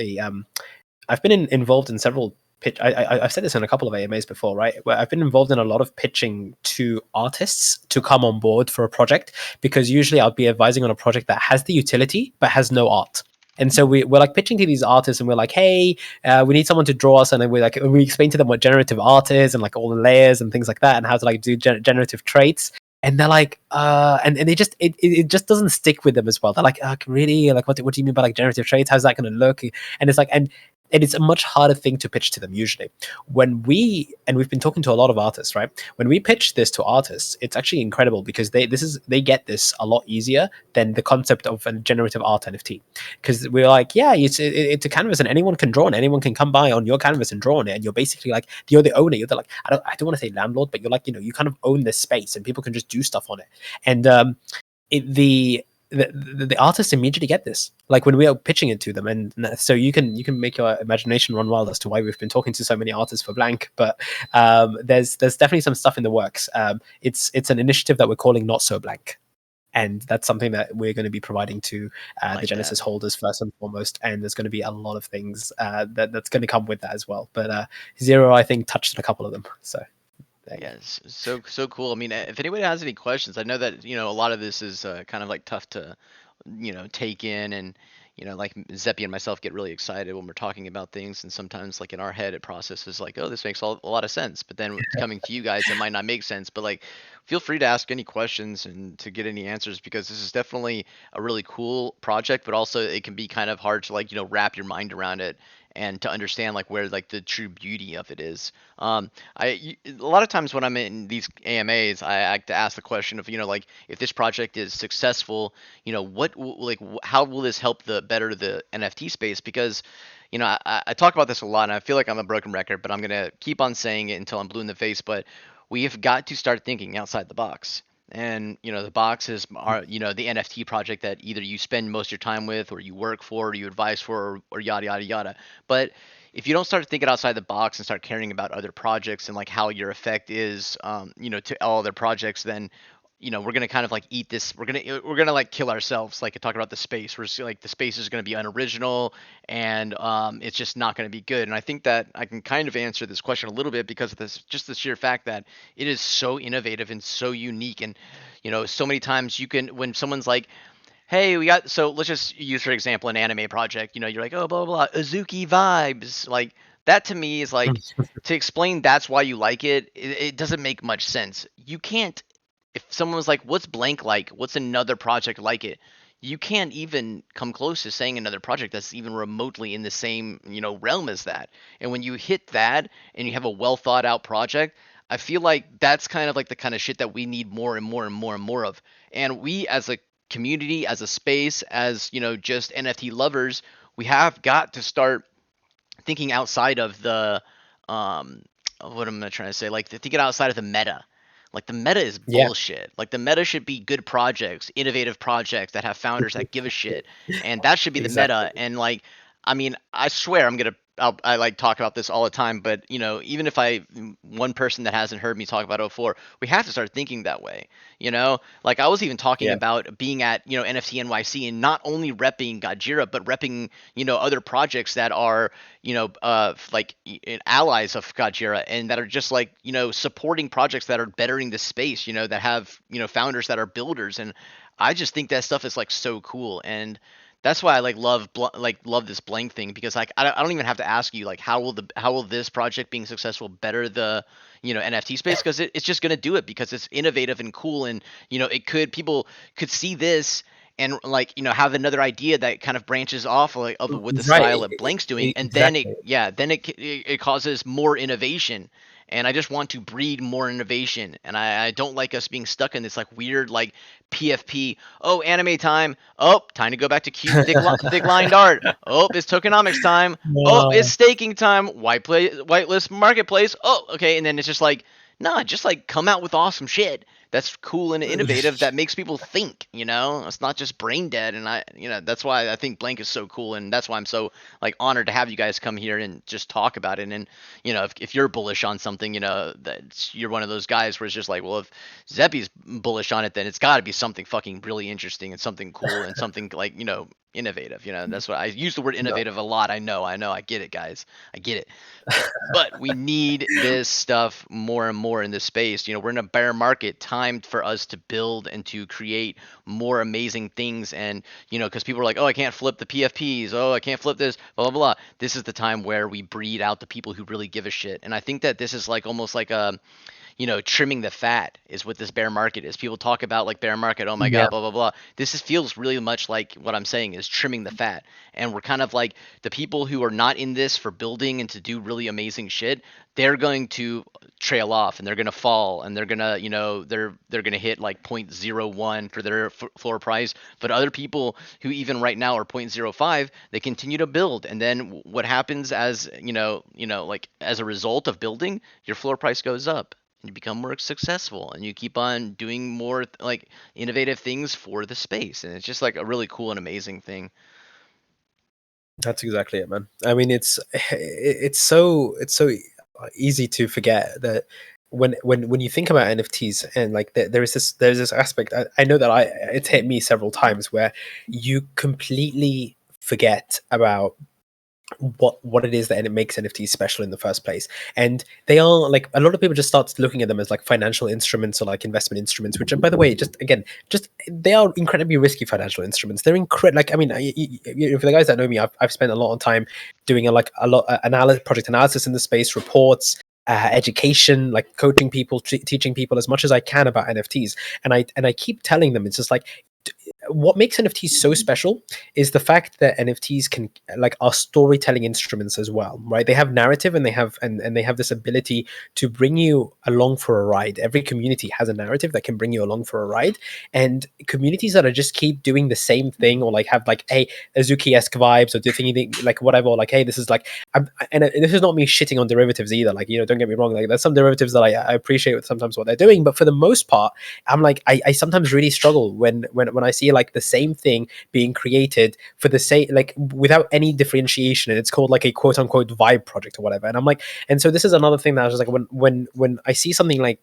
I've been involved in several pitch. I've said this in a couple of AMAs before, right? Where I've been involved in a lot of pitching to artists to come on board for a project, because usually I'll be advising on a project that has the utility but has no art. And so we're like pitching to these artists, and we're like, hey, we need someone to draw us. And then we explain to them what generative art is, and like all the layers and things like that, and how to like do generative traits. And they're like, and they just it just doesn't stick with them as well. They're like, really? Like, what do you mean by like generative traits? How's that going to look? And it's like, and it's a much harder thing to pitch to them usually. And we've been talking to a lot of artists, right? When we pitch this to artists, it's actually incredible, because they get this a lot easier than the concept of a generative art NFT. Because we're like, yeah, it's a canvas, and anyone can draw, and anyone can come by on your canvas and draw on it, and you're basically like, you're the owner. You're the, like, I don't want to say landlord, but you're like, you kind of own this space, and people can just do stuff on it. And it, the artists immediately get this, like when we are pitching it to them. And so you can make your imagination run wild as to why we've been talking to so many artists for blank. But there's definitely some stuff in the works. It's an initiative that we're calling Not So Blank, and that's something that we're going to be providing to I the like that. Genesis holders first and foremost. And there's going to be a lot of things that's going to come with that as well. But Zero, I think, touched on a couple of them. So there you go. Yes, so cool. I mean, if anybody has any questions, I know that a lot of this is kind of like tough to take in, and like Zeppy and myself get really excited when we're talking about things, and sometimes like in our head it processes like, oh, this makes a lot of sense, but then it's coming to you guys, it might not make sense. But like, feel free to ask any questions and to get any answers, because this is definitely a really cool project, but also it can be kind of hard to like wrap your mind around it and to understand like where like the true beauty of it is. A lot of times when I'm in these AMAs, I like to ask the question of like, if this project is successful, how will this help the better the NFT space? Because I talk about this a lot, and I feel like I'm a broken record, but I'm gonna keep on saying it until I'm blue in the face. But we have got to start thinking outside the box. And the boxes are the NFT project that either you spend most of your time with, or you work for, or you advise for, or yada yada yada. But if you don't start thinking outside the box and start caring about other projects and like how your effect is, to all other projects, then we're gonna kind of like eat this. We're gonna like kill ourselves. Like I talked about the space. We're just, like, the space is gonna be unoriginal, and it's just not gonna be good. And I think that I can kind of answer this question a little bit because of this, just the sheer fact that it is so innovative and so unique. And so many times you can, when someone's like, hey, we got, so let's just use for example an anime project. You're like, oh, blah blah blah, Azuki vibes, like that to me is like, to explain that's why you like it doesn't make much sense. You can't, if someone was like, what's blank like, what's another project like it, you can't even come close to saying another project that's even remotely in the same realm as that. And when you hit that and you have a well thought out project, I feel like that's kind of like the kind of shit that we need more and more and more and more of. And we as a community, as a space, as just NFT lovers, we have got to start thinking outside of the um what am I trying to say? Like, thinking outside of the meta. Like, the meta is Yeah, bullshit. Like, the meta should be good projects, innovative projects that have founders that give a shit, and that should be the exactly. meta. And like, I mean, I swear I like talk about this all the time, but even if one person that hasn't heard me talk about O4, we have to start thinking that way. Like, I was even talking Yeah, about being at NFT NYC and not only repping Gajira, but repping other projects that are like allies of Gajira, and that are just like supporting projects that are bettering the space, that have founders that are builders. And I just think that stuff is like so cool. And that's why I like love this blank thing, because like I don't even have to ask you like, how will this project being successful better the NFT space, because it's just going to do it because it's innovative and cool. And it could, people could see this and like have another idea that kind of branches off like of what the right. style of blank's doing, and then Exactly. it causes more innovation. And I just want to breed more innovation, and I don't like us being stuck in this like weird like PFP. Oh, anime time. Oh, time to go back to cute thick lined art. Oh, it's tokenomics time. Oh, it's No. staking time. Whitelist marketplace. Oh, okay. And then it's just like, nah, just like come out with awesome shit that's cool and innovative that makes people think. It's not just brain dead. And that's why I think blank is so cool, and that's why I'm so like honored to have you guys come here and just talk about it. And if you're bullish on something, that you're one of those guys where it's just like, well, if Zeppy's bullish on it, then it's got to be something fucking really interesting and something cool and something like innovative. That's what I use the word No. innovative a lot. I know, I get it, guys, I get it. But we need this stuff more and more in this space. We're in a bear market, timed for us to build and to create more amazing things. And because people are like, oh, I can't flip the PFPs, oh, I can't flip this, blah blah blah. This is the time where we breed out the people who really give a shit. And I think that this is like almost like a trimming the fat is what this bear market is. People talk about like bear market, oh my Yeah. god, blah blah blah. This feels really much like what I'm saying is trimming the fat. And we're kind of like the people who are not in this for building and to do really amazing shit. They're going to trail off, and they're going to fall, and they're going to they're going to hit like 0.01 for their floor price. But other people who even right now are 0.05, they continue to build. And then what happens as like as a result of building, your floor price goes up, and you become more successful, and you keep on doing more like innovative things for the space. And it's just like a really cool and amazing thing. That's exactly it, man. I mean, it's so easy to forget that when you think about NFTs, and like there's this aspect. I know that it's hit me several times where you completely forget about what it is that it makes NFTs special in the first place. And they are like, a lot of people just start looking at them as like financial instruments or like investment instruments, which, by the way, just again, just they are incredibly risky financial instruments. They're incredible. Like, I mean, for the guys that know me, I've spent a lot of time doing a lot project analysis in the space, reports, education, like coaching people, teaching people as much as I can about NFTs. And I keep telling them, it's just like, what makes NFTs so special is the fact that NFTs can, like, are storytelling instruments as well, right? They have narrative, and they have this ability to bring you along for a ride. Every community has a narrative that can bring you along for a ride, and communities that are just keep doing the same thing, or like have like, hey, Azuki-esque vibes, or do anything like whatever, or like, hey, this is like, and this is not me shitting on derivatives either. Like, don't get me wrong, like there's some derivatives that I appreciate sometimes what they're doing, but for the most part, I'm like, I sometimes really struggle when I see like the same thing being created for the same, like, without any differentiation, and it's called like a quote unquote vibe project or whatever. And I'm like, and so this is another thing that I was just like, when I see something like,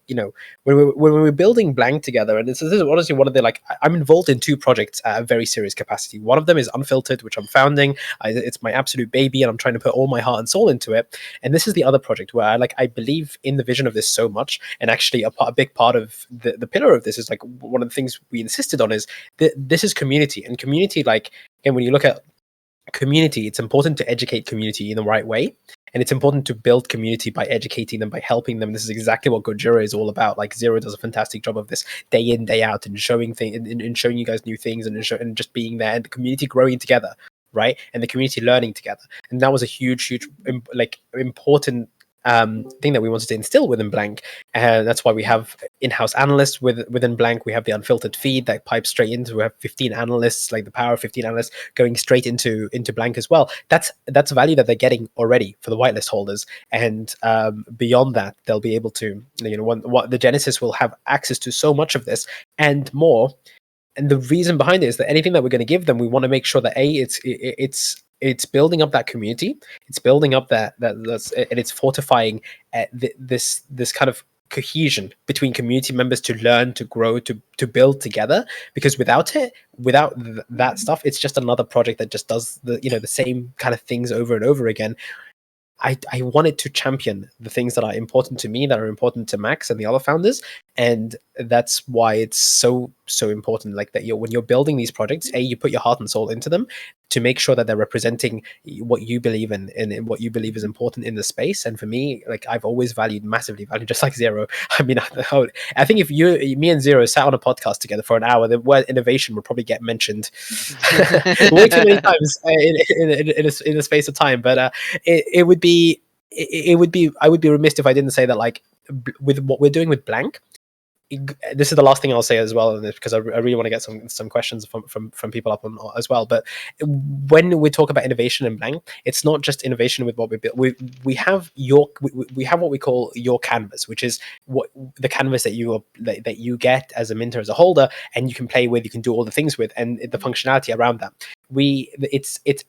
when we're building Blank together, and this is honestly one of the, like, I'm involved in two projects at a very serious capacity. One of them is Unfiltered, which I'm founding. It's my absolute baby, and I'm trying to put all my heart and soul into it. And this is the other project where I believe in the vision of this so much, and actually a big part of the pillar of this is like, one of the things we insisted on is that this is community. And community, like, again, when you look at community, it's important to educate community in the right way, and it's important to build community by educating them, by helping them. This is exactly what Gojira is all about. Like, Zero does a fantastic job of this day in, day out, and showing things, and showing you guys new things, and just being there, and the community growing together, right? And the community learning together. And that was a huge important thing that we wanted to instill within Blank. And that's why we have in-house analysts within Blank. We have the unfiltered feed that pipes straight into. We have 15 analysts, like the power of 15 analysts going straight into Blank as well. That's value that they're getting already for the whitelist holders. And beyond that, they'll be able to, what the Genesis will have access to so much of this and more. And the reason behind it is that anything that we're going to give them, we want to make sure that it's building up that community, it's building up that's, and it's fortifying this kind of cohesion between community members to learn, to grow, to build together. Because without that stuff, it's just another project that just does the same kind of things over and over again. I wanted to champion the things that are important to me, that are important to Max and the other founders, and that's why it's so important. Like, that when you're building these projects, you put your heart and soul into them to make sure that they're representing what you believe in and what you believe is important in the space. And for me, like, I've always massively valued, just like Zero. I mean, I think if me and Zero sat on a podcast together for an hour, the word innovation would probably get mentioned way too many times in a space of time. But it would be I would be remiss if I didn't say that, like, with what we're doing with Blank, this is the last thing I'll say as well, because I really want to get some questions from people up on as well. But when we talk about innovation in Blank, it's not just innovation with what we build. We have we have what we call your canvas, which is what the canvas that you get as a minter, as a holder, and you can play with, you can do all the things with, and the functionality around that. It's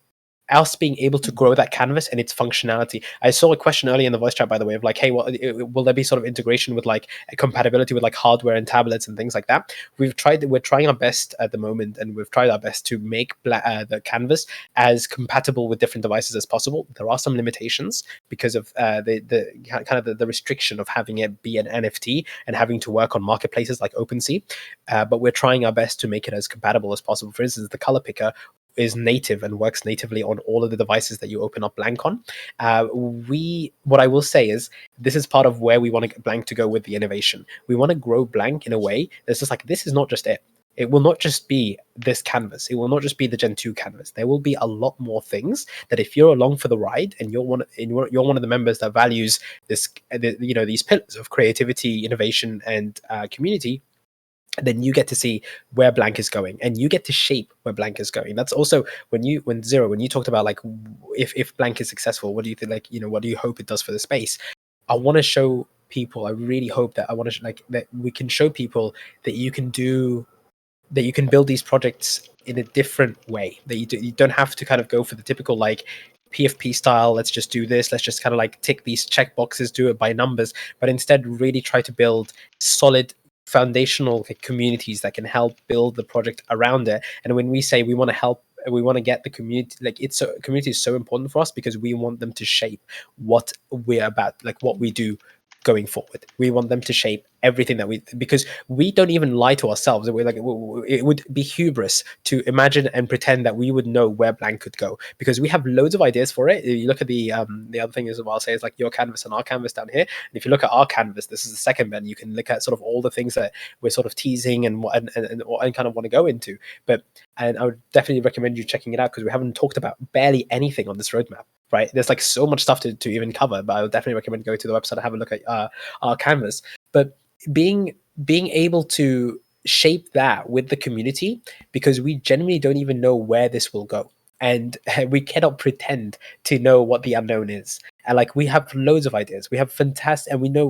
us being able to grow that canvas and its functionality. I saw a question earlier in the voice chat, by the way, of like, hey, will there be sort of integration with like compatibility with like hardware and tablets and things like that? We're trying our best at the moment, and we've tried our best to make the canvas as compatible with different devices as possible. There are some limitations because of the kind of the restriction of having it be an NFT and having to work on marketplaces like OpenSea. But we're trying our best to make it as compatible as possible. For instance, the color picker is native and works natively on all of the devices that you open up Blank on. What I will say is, this is part of where we want to get Blank to go with the innovation. We want to grow Blank in a way that's just like, this is not just it. It will not just be this canvas. It will not just be the Gen 2 canvas. There will be a lot more things that, if you're along for the ride and you're one of the members that values this, these pillars of creativity, innovation, and community, then you get to see where Blank is going, and you get to shape where Blank is going. That's also when you talked about like, if Blank is successful, what do you think? Like, what do you hope it does for the space? I want to show people. I really hope that that we can show people that you can build these projects in a different way. That you don't have to kind of go for the typical like PFP style. Let's just do this. Let's just kind of like tick these check boxes, do it by numbers, but instead really try to build solid foundational communities that can help build the project around it. And when we say we want to help get the community, like community is so important for us because we want them to shape what we're about, like what we do going forward. We want them to shape everything that we, because we don't even lie to ourselves. We're like, it would be hubris to imagine and pretend that we would know where blank could go, because we have loads of ideas for it. You look at the other thing is, what I'll say is like your canvas and our canvas down here. And if you look at our canvas, this is the second bend. You can look at sort of all the things that we're sort of teasing and kind of want to go into. But and I would definitely recommend you checking it out, because we haven't talked about barely anything on this roadmap. Right, there's like so much stuff to even cover, but I would definitely recommend go to the website and have a look at our canvas. But being able to shape that with the community, because we genuinely don't even know where this will go, and we cannot pretend to know what the unknown is. And like, we have loads of ideas, we have fantastic, and we know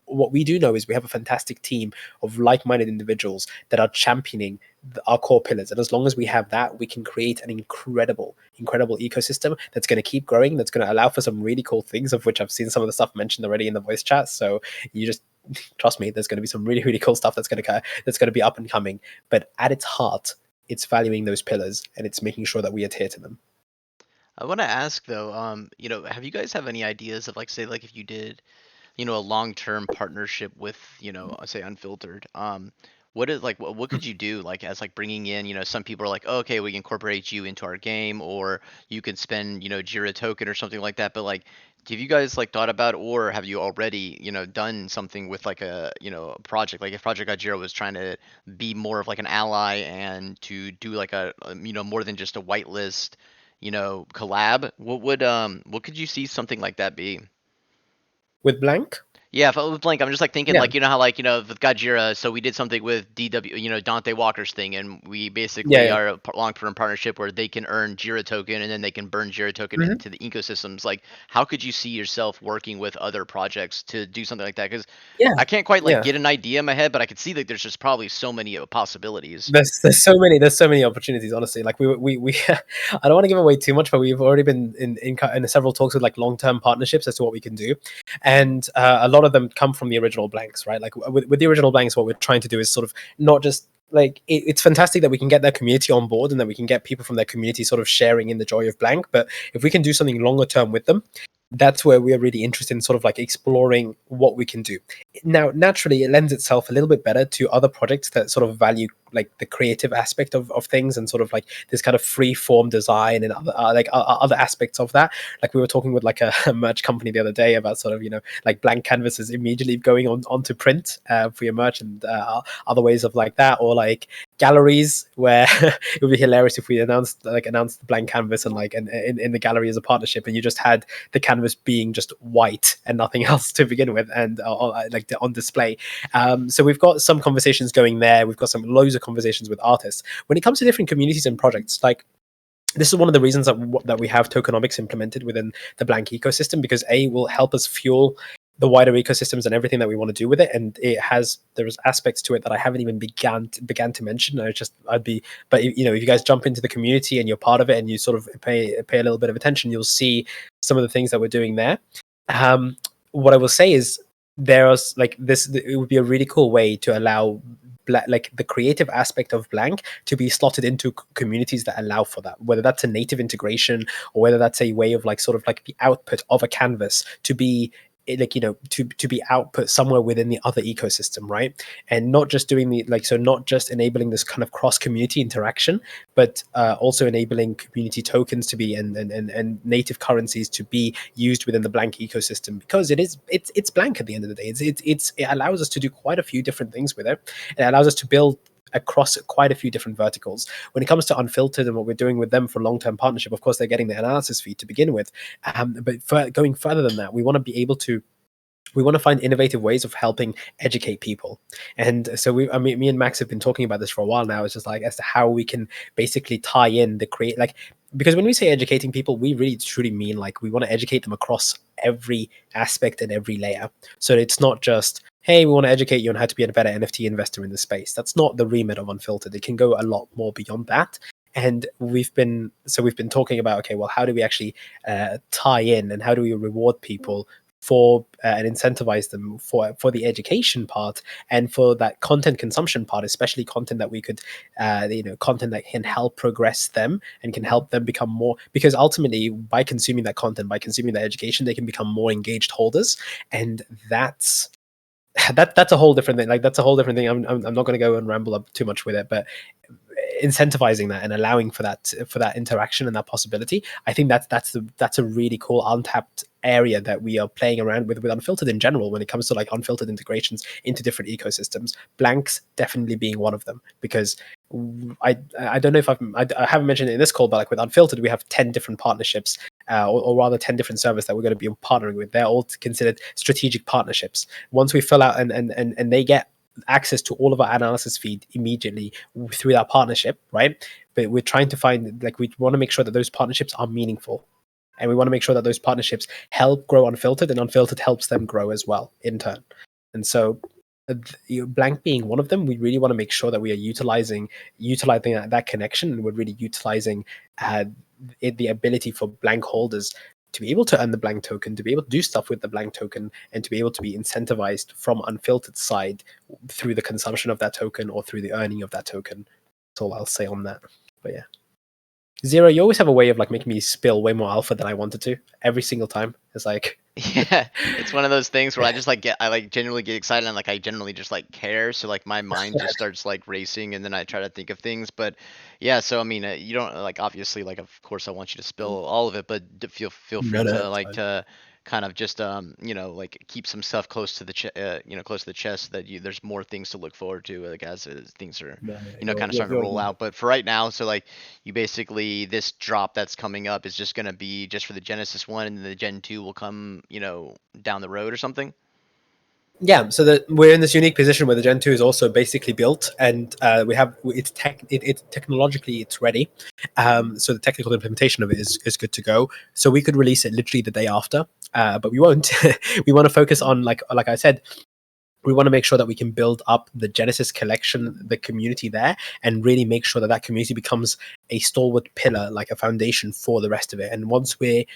what we do know is we have a fantastic team of like-minded individuals that are championing our core pillars. And as long as we have that, we can create an incredible ecosystem that's going to keep growing, that's going to allow for some really cool things, of which I've seen some of the stuff mentioned already in the voice chat. So you just trust me, there's going to be some really cool stuff that's going to be up and coming. But at its heart, it's valuing those pillars, and it's making sure that we adhere to them. I want to ask though, have you guys have any ideas of like, say, like if you did, a long-term partnership with, say Unfiltered, what is like, what could you do like as like bringing in, some people are like, oh, okay, we can incorporate you into our game, or you can spend, Jira token or something like that. But like, have you guys like thought about, or have you already, done something with like a project, like if Project Jira was trying to be more of like an ally and to do like more than just a whitelist, collab, what could you see something like that be? With blank, Yeah, if I was blank, I'm just like thinking yeah, like, how like, with Gojira, so we did something with DW, Dante Walker's thing, and we basically yeah, are a long-term partnership where they can earn Jira token and then they can burn Jira token yeah. into the ecosystems. Like, how could you see yourself working with other projects to do something like that? Because Yeah, I can't quite like yeah. get an idea in my head, but I could see that there's just probably so many possibilities. There's so many opportunities, honestly. Like we I don't want to give away too much, but we've already been in several talks with like long-term partnerships as to what we can do. And a lot of them come from the original blanks, right? Like with the original blanks, what we're trying to do is sort of not just like it's fantastic that we can get their community on board and that we can get people from their community sort of sharing in the joy of blank. But if we can do something longer term with them, that's where we are really interested in sort of like exploring what we can do. Now, naturally, it lends itself a little bit better to other projects that sort of value like the creative aspect of things, and sort of like this kind of free form design and other aspects of that. Like we were talking with like a merch company the other day about sort of like blank canvases immediately going onto print for your merch, and other ways of like that, or like galleries where it would be hilarious if we announced the blank canvas and like in the gallery as a partnership, and you just had the canvas being just white and nothing else to begin with, and like on display. So we've got some conversations going there. We've got some loads of conversations with artists when it comes to different communities and projects. Like, this is one of the reasons that we have tokenomics implemented within the blank ecosystem, because it will help us fuel the wider ecosystems and everything that we want to do with it. And there's aspects to it that I haven't even began to mention. But if you guys jump into the community and you're part of it and you sort of pay a little bit of attention, you'll see some of the things that we're doing there. What I will say is, there's like this, it would be a really cool way to allow like the creative aspect of blank to be slotted into communities that allow for that, whether that's a native integration or whether that's a way of like sort of like the output of a canvas to be to be output somewhere within the other ecosystem, right? And not just doing not just enabling this kind of cross community interaction, but also enabling community tokens to be and native currencies to be used within the blank ecosystem, because it's blank at the end of the day. It allows us to do quite a few different things with it. It allows us to build across quite a few different verticals. When it comes to Unfiltered and what we're doing with them for long-term partnership, of course, they're getting the analysis fee to begin with. But going further than that, we want to find innovative ways of helping educate people. And so me and Max have been talking about this for a while now. It's just like as to how we can basically tie in because when we say educating people, we really truly mean like we want to educate them across every aspect and every layer. So it's not just, hey, we want to educate you on how to be a better NFT investor in the space. That's not the remit of Unfiltered. It can go a lot more beyond that. And we've been talking about, okay, well, how do we actually tie in, and how do we reward people for and incentivize them for the education part and for that content consumption part, especially content that we could content that can help progress them and can help them become more, because ultimately by consuming that content, by consuming that education, they can become more engaged holders. And that's a whole different thing. Like that's a whole different thing. I'm not going to go and ramble up too much with it, but incentivizing that and allowing for that interaction and that possibility, I think that's a really cool untapped area that we are playing around with unfiltered in general when it comes to like unfiltered integrations into different ecosystems. Blanks definitely being one of them, because I don't know if I haven't mentioned it in this call, but like with unfiltered, we have 10 different partnerships, or rather 10 different servers that we're going to be partnering with. They're all considered strategic partnerships. Once we fill out and they get access to all of our analysis feed immediately through that partnership, right? But we're trying to find, like, we want to make sure that those partnerships are meaningful. And we want to make sure that those partnerships help grow unfiltered, and unfiltered helps them grow as well in turn. And so, blank being one of them, we really want to make sure that we are utilizing that connection, and we're really utilizing the ability for blank holders to be able to earn the blank token, to be able to do stuff with the blank token, and to be able to be incentivized from unfiltered side through the consumption of that token or through the earning of that token. That's all I'll say on that. But yeah. Zero, you always have a way of like making me spill way more alpha than I wanted to every single time. It's like Yeah, it's one of those things where I just like I like genuinely get excited, and like I generally just like care, so like my mind just starts like racing, and then I try to think of things. But yeah, so I mean, you don't like, obviously, like, of course I want you to spill all of it, but feel free no, no, to it's like fine. to kind of just like keep some stuff close to the close to the chest, so that there's more things to look forward to, like, as things are No, kind of starting to roll out. But for right now, so like you basically, this drop that's coming up is just going to be just for the Genesis one, and then the Gen 2 will come, down the road or something. Yeah, so that we're in this unique position where the Gen 2 is also basically built, and we have it's technologically it's ready. So the technical implementation of it is good to go. So we could release it literally the day after, but we won't. We want to focus on, like I said, we want to make sure that we can build up the Genesis collection, the community there, and really make sure that that community becomes a stalwart pillar, like a foundation for the rest of it. And once we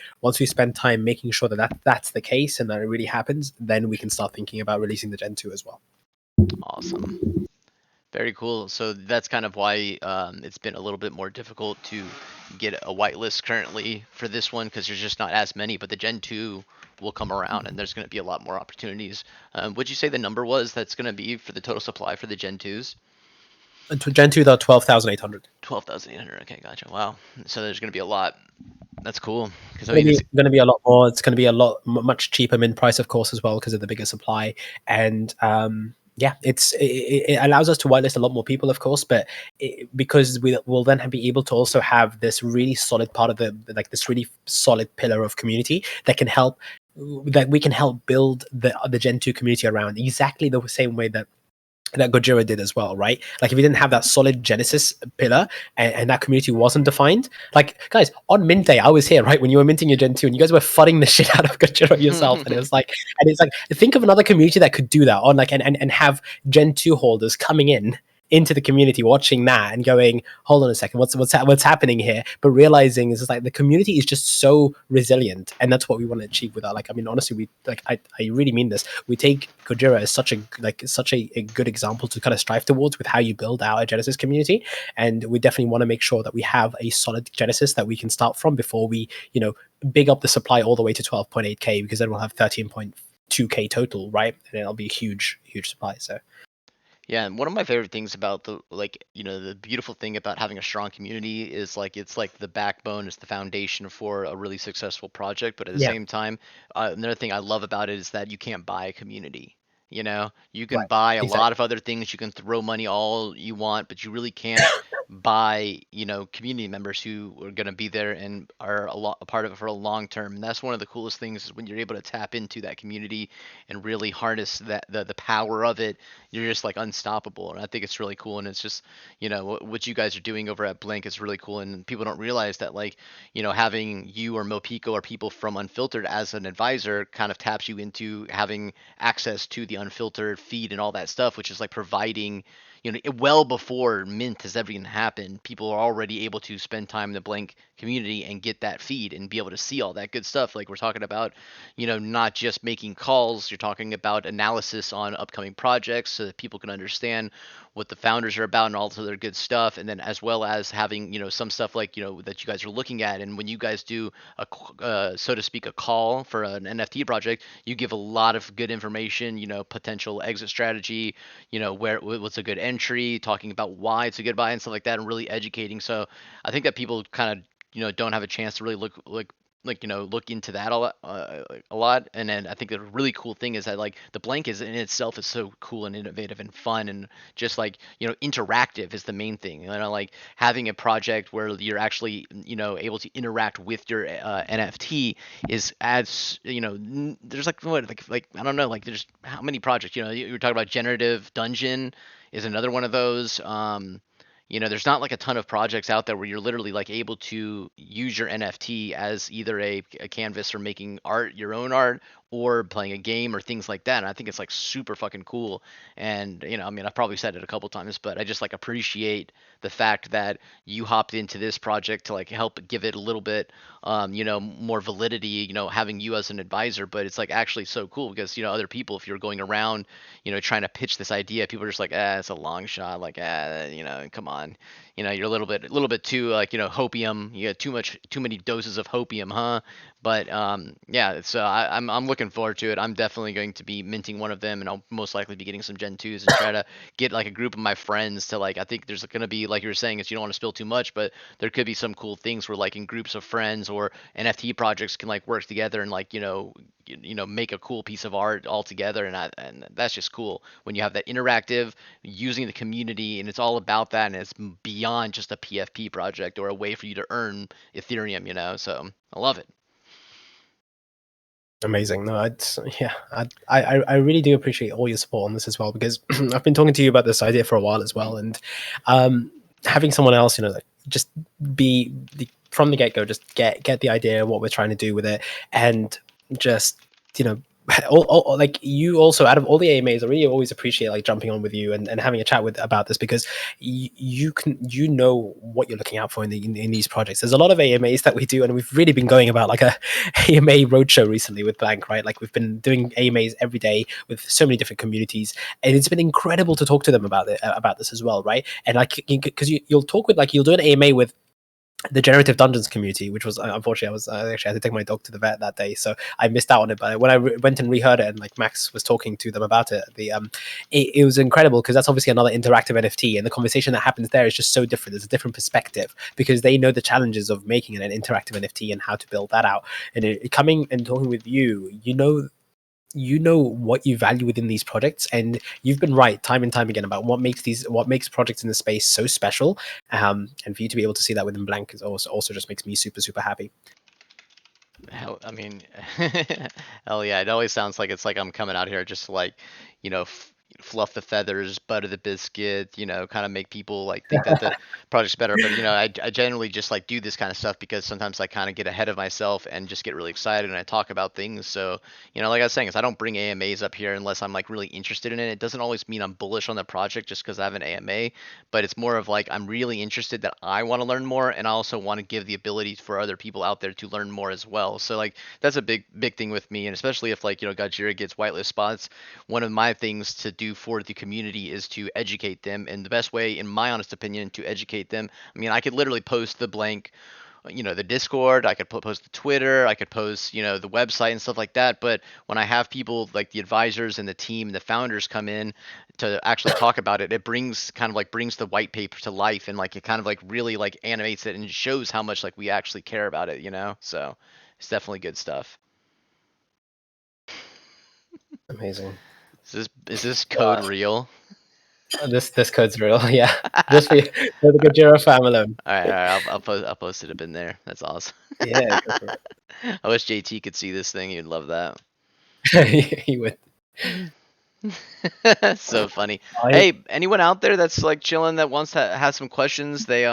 spend time making sure that's the case and that it really happens, then we can start thinking about releasing the Gen 2 as well. Awesome. Very cool. So that's kind of why it's been a little bit more difficult to get a whitelist currently for this one, because there's just not as many. But the Gen 2 will come around, and there's going to be a lot more opportunities. Would you say the number was that's going to be for the total supply for the Gen 2s? Gen 2, though, 12,800. 12,800. Okay, gotcha. Wow. So there's going to be a lot. That's cool. Because I Going mean, to this. be going to be a lot more. It's going to be a lot much cheaper min price, of course, as well, because of the bigger supply. And yeah, it allows us to whitelist a lot more people, of course, but because we will then be able to also have this really solid part of this really solid pillar of community that can help, that we can help build the Gen 2 community around, exactly the same way that Gojira did as well, right? Like if you didn't have that solid Genesis pillar, and that community wasn't defined, like guys, on mint day, I was here, right? When you were minting your Gen 2 and you guys were fudding the shit out of Gojira yourself. And it's like, think of another community that could do that on like, and have Gen 2 holders coming into the community, watching that and going, hold on a second, what's happening here? But realizing is just like the community is just so resilient, and that's what we want to achieve with that. Like, I mean, honestly, I really mean this. We take Gojira as such a good example to kind of strive towards with how you build out a Genesis community, and we definitely want to make sure that we have a solid Genesis that we can start from before we big up the supply all the way to 12.8k, because then we'll have 13.2k total, right? And it'll be a huge supply. So Yeah, and one of my favorite things about the beautiful thing about having a strong community is like it's like the backbone, it's the foundation for a really successful project. But at the yeah, same time, another thing I love about it is that you can't buy a community. You can right, buy a lot exactly. of other things. You can throw money all you want, but you really can't buy, community members who are going to be there and are a part of it for a long term. And that's one of the coolest things, is when you're able to tap into that community and really harness the power of it. You're just like unstoppable, and I think it's really cool. And it's just, what you guys are doing over at Blink is really cool, and people don't realize that, like, having you or Mopico or people from Unfiltered as an advisor kind of taps you into having access to the Unfiltered feed and all that stuff, which is like providing, well before mint has ever even happened, people are already able to spend time in the blank community and get that feed and be able to see all that good stuff. Like we're talking about, not just making calls, you're talking about analysis on upcoming projects so that people can understand what the founders are about and all this other good stuff. And then as well as having, some stuff like, that you guys are looking at. And when you guys do so to speak, a call for an NFT project, you give a lot of good information, potential exit strategy, what's a good entry, talking about why it's a good buy and stuff like that, and really educating. So I think that people kind of don't have a chance to really look into that a lot. And then I think the really cool thing is that like the blank is in itself is so cool and innovative and fun and just like interactive is the main thing. Like having a project where you're actually able to interact with your NFT is adds there's like what like I don't know, like there's how many projects, you were talking about generative dungeon is another one of those. There's not like a ton of projects out there where you're literally like able to use your NFT as either a canvas for making art, your own art, or playing a game or things like that. And I think it's like super fucking cool. And I mean, I've probably said it a couple times, but I just like appreciate the fact that you hopped into this project to like help give it a little bit, more validity. Having you as an advisor, but it's like actually so cool because other people, if you're going around, trying to pitch this idea, people are just like, it's a long shot, like, come on, you're a little bit too like, hopium. You got too many doses of hopium, huh? But yeah, it's I'm looking forward to it. I'm definitely going to be minting one of them, and I'll most likely be getting some Gen 2s and try to get like a group of my friends to like. I think there's going to be like you were saying, is you don't want to spill too much, but there could be some cool things where like in groups of friends or NFT projects can like work together and like make a cool piece of art all together, and that's just cool when you have that interactive using the community, and it's all about that, and it's beyond just a PFP project or a way for you to earn Ethereum. So I love it. Amazing. No, yeah, I really do appreciate all your support on this as well, because I've been talking to you about this idea for a while as well, and having someone else, like just from the get go, just get the idea of what we're trying to do with it, and just you know. Like you also, out of all the AMAs, I really always appreciate like jumping on with you and having a chat with about this, because you can know what you're looking out for in these projects. There's a lot of AMAs that we do, and we've really been going about like a AMA roadshow recently with Blank, right? Like we've been doing AMAs every day with so many different communities, and it's been incredible to talk to them about it, about this as well, right? And like because you'll talk with like you'll do an AMA with the generative dungeons community, which was unfortunately I actually had to take my dog to the vet that day, so I missed out on it. But when I went and reheard it, and like Max was talking to them about it, it was incredible, because that's obviously another interactive NFT, and the conversation that happens there is just so different. There's a different perspective because they know the challenges of making an interactive NFT and how to build that out. And coming and talking with you, what you value within these projects, and you've been right time and time again about what makes projects in the space so special. And for you to be able to see that within Blank is also just makes me super super happy. Hell, I mean, hell yeah! It always sounds like it's like I'm coming out here just to like, fluff the feathers, butter the biscuit, kind of make people like think that the project's better. But I generally just like do this kind of stuff because sometimes I kind of get ahead of myself and just get really excited and I talk about things. So like I was saying, is I don't bring AMAs up here unless I'm like really interested in it. It doesn't always mean I'm bullish on the project just because I have an AMA, but it's more of like I'm really interested that I want to learn more, and I also want to give the ability for other people out there to learn more as well. So like that's a big thing with me, and especially if like Gajira gets whitelist spots, one of my things to do for the community is to educate them, and the best way, in my honest opinion, to educate them. I mean, I could literally post the blank the Discord, I could post the Twitter, I could post, the website and stuff like that. But when I have people like the advisors and the team and the founders come in to actually talk about it, it brings the white paper to life, and like it kind of like really like animates it and shows how much like we actually care about it. So it's definitely good stuff. Amazing. Is this code Wow. real? This code's real. Yeah, All just for the Gajira fam alone. right, all right. I'll post it up in there. That's awesome. Yeah, go for I wish JT could see this thing. He'd love that. it. He would. So funny. I Hey, anyone out there that's like chilling that wants to have some questions? They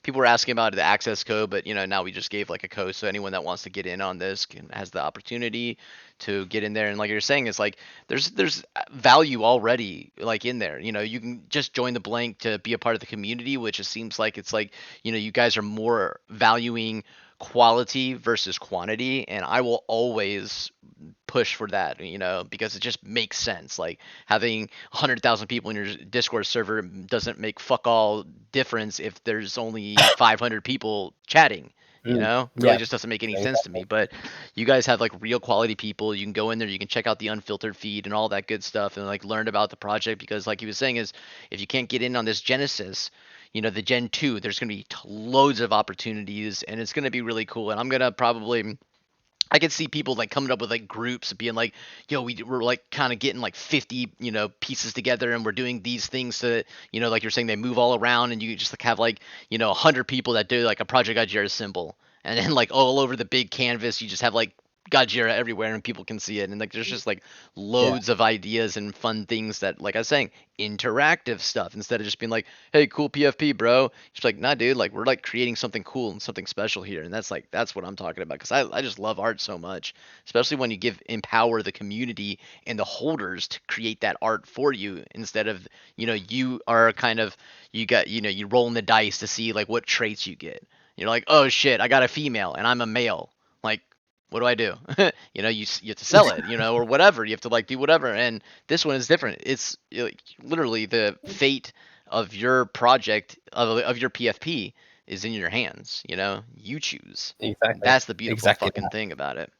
people were asking about the access code, but now we just gave like a code, so anyone that wants to get in on this has the opportunity to get in there. And like you're saying, it's like there's value already like in there. You can just join the blank to be a part of the community, which it seems like it's like you guys are more valuing quality versus quantity, and I will always push for that, because it just makes sense. Like having 100,000 people in your Discord server doesn't make fuck all difference if there's only 500 people chatting. It really Yeah, just doesn't make any sense to exactly. me. But you guys have like real quality people. You can go in there, you can check out the unfiltered feed and all that good stuff, and like learn about the project. Because like he was saying, is if you can't get in on this Genesis, the Gen 2, there's going to be loads of opportunities, and it's going to be really cool. And I'm going to probably, I could see people like coming up with like groups being like, yo, we're like kind of getting like 50, pieces together, and we're doing these things so that, like you're saying, they move all around, and you just like have like, 100 people that do like a Project Gajira symbol. And then like all over the big canvas, you just have like Gajira everywhere and people can see it. And like there's just like Yeah. loads of ideas and fun things that, like I was saying, interactive stuff instead of just being like, hey, cool PFP, bro. It's like, nah, dude, like we're like creating something cool and something special here. And that's what I'm talking about. Cause I just love art so much, especially when you empower the community and the holders to create that art for you instead of, you are kind of, you rolling the dice to see like what traits you get. You're like, oh shit, I got a female and I'm a male. Like, what do I do? You have to sell it, or whatever. You have to like do whatever. And this one is different. It's like, literally the fate of your project of your PFP is in your hands. You choose. Exactly. That's the beautiful Exactly. fucking thing about it.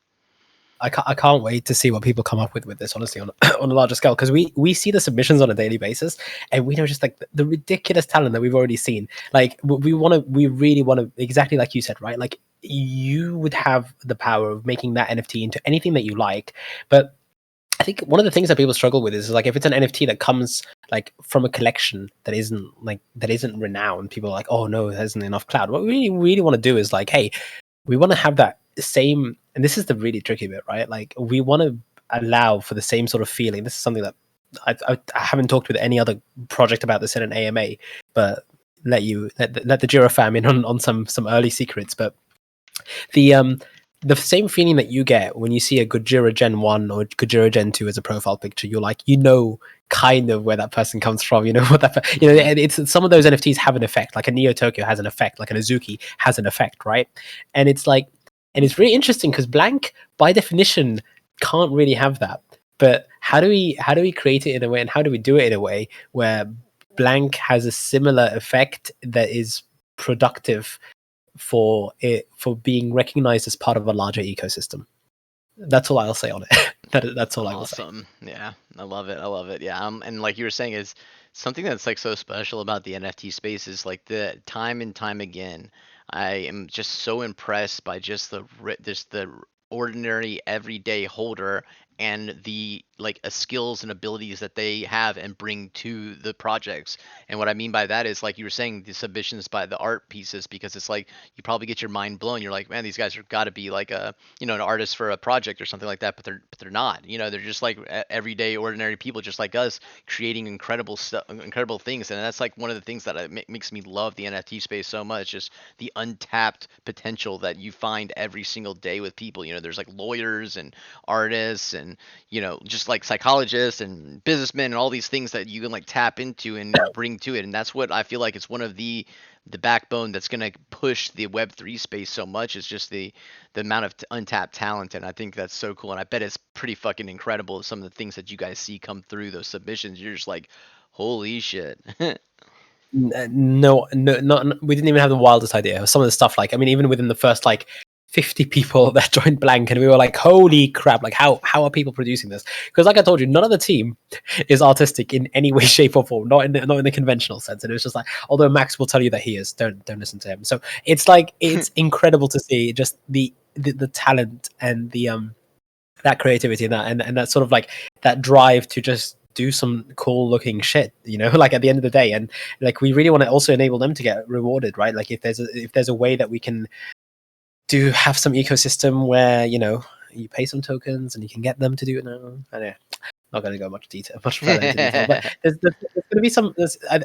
I can't wait to see what people come up with this, honestly, on on a larger scale, because we see the submissions on a daily basis, and we know just like the ridiculous talent that we've already seen. Like we really want to, exactly like you said, right? Like you would have the power of making that NFT into anything that you like, but I think one of the things that people struggle with is like if it's an NFT that comes like from a collection that isn't renowned, people are like, oh no, there isn't enough cloud. What we really want to do is like, hey, we want to have that same, and this is the really tricky bit, right? Like we want to allow for the same sort of feeling. This is something that I haven't talked with any other project about this in an AMA, but let the Jira fam in on some early secrets. But the the same feeling that you get when you see a Gojira Gen 1 or Gojira Gen 2 as a profile picture, you're like, kind of where that person comes from, what that, it's some of those NFTs have an effect, like a Neo Tokyo has an effect, like an Azuki has an effect, right? And it's like, and it's really interesting because Blank, by definition, can't really have that. But how do we create it in a way, and how do we do it in a way where Blank has a similar effect that is productive for being recognized as part of a larger ecosystem? That's all I'll say on it. That's all I will say. Awesome. Yeah, I love it. I love it. Yeah, and like you were saying, is something that's like so special about the NFT space is like the time and time again, I am just so impressed by just the ordinary everyday holder and the like skills and abilities that they have and bring to the projects. And what I mean by that is like you were saying, the submissions by the art pieces, because it's like you probably get your mind blown. You're like, man, these guys are got to be like a an artist for a project or something like that, but they're not. They're just like everyday ordinary people just like us, creating incredible stuff, incredible things. And that's like one of the things that makes me love the NFT space so much, just the untapped potential that you find every single day with people. There's like lawyers and artists and just like psychologists and businessmen and all these things that you can like tap into and bring to it. And that's what I feel like it's one of the backbone that's going to push the Web3 space so much, is just the amount of untapped talent. And I think that's so cool. And I bet it's pretty fucking incredible, some of the things that you guys see come through those submissions. You're just like, holy shit. No, no, not, we didn't even have the wildest idea. Some of the stuff, like, I mean, even within the first like 50 people that joined Blank, and we were like, holy crap, like how are people producing this? Because like I told you, none of the team is artistic in any way, shape, or form, not in the conventional sense. And it was just like, although Max will tell you that he is, don't listen to him. So it's like, it's incredible to see just the talent and the that creativity and that sort of like that drive to just do some cool looking shit, like at the end of the day. And like we really want to also enable them to get rewarded, right? Like if there's a way that we can have some ecosystem where you pay some tokens and you can get them to do it now. I don't know. not going to go much further into detail, but there's going to be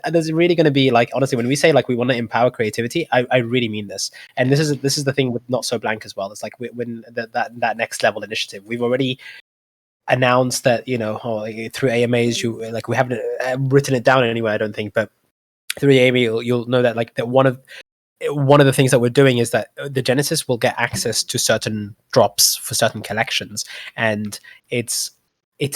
there's really going to be, like, honestly, when we say like we want to empower creativity, I really mean this. And this is the thing with Not So Blank as well. It's like when that next level initiative, we've already announced that, through AMAs, you like, we haven't written it down anywhere, I don't think, but through the AMA, you'll know that, like, that one of the things that we're doing is that the Genesis will get access to certain drops for certain collections, and it's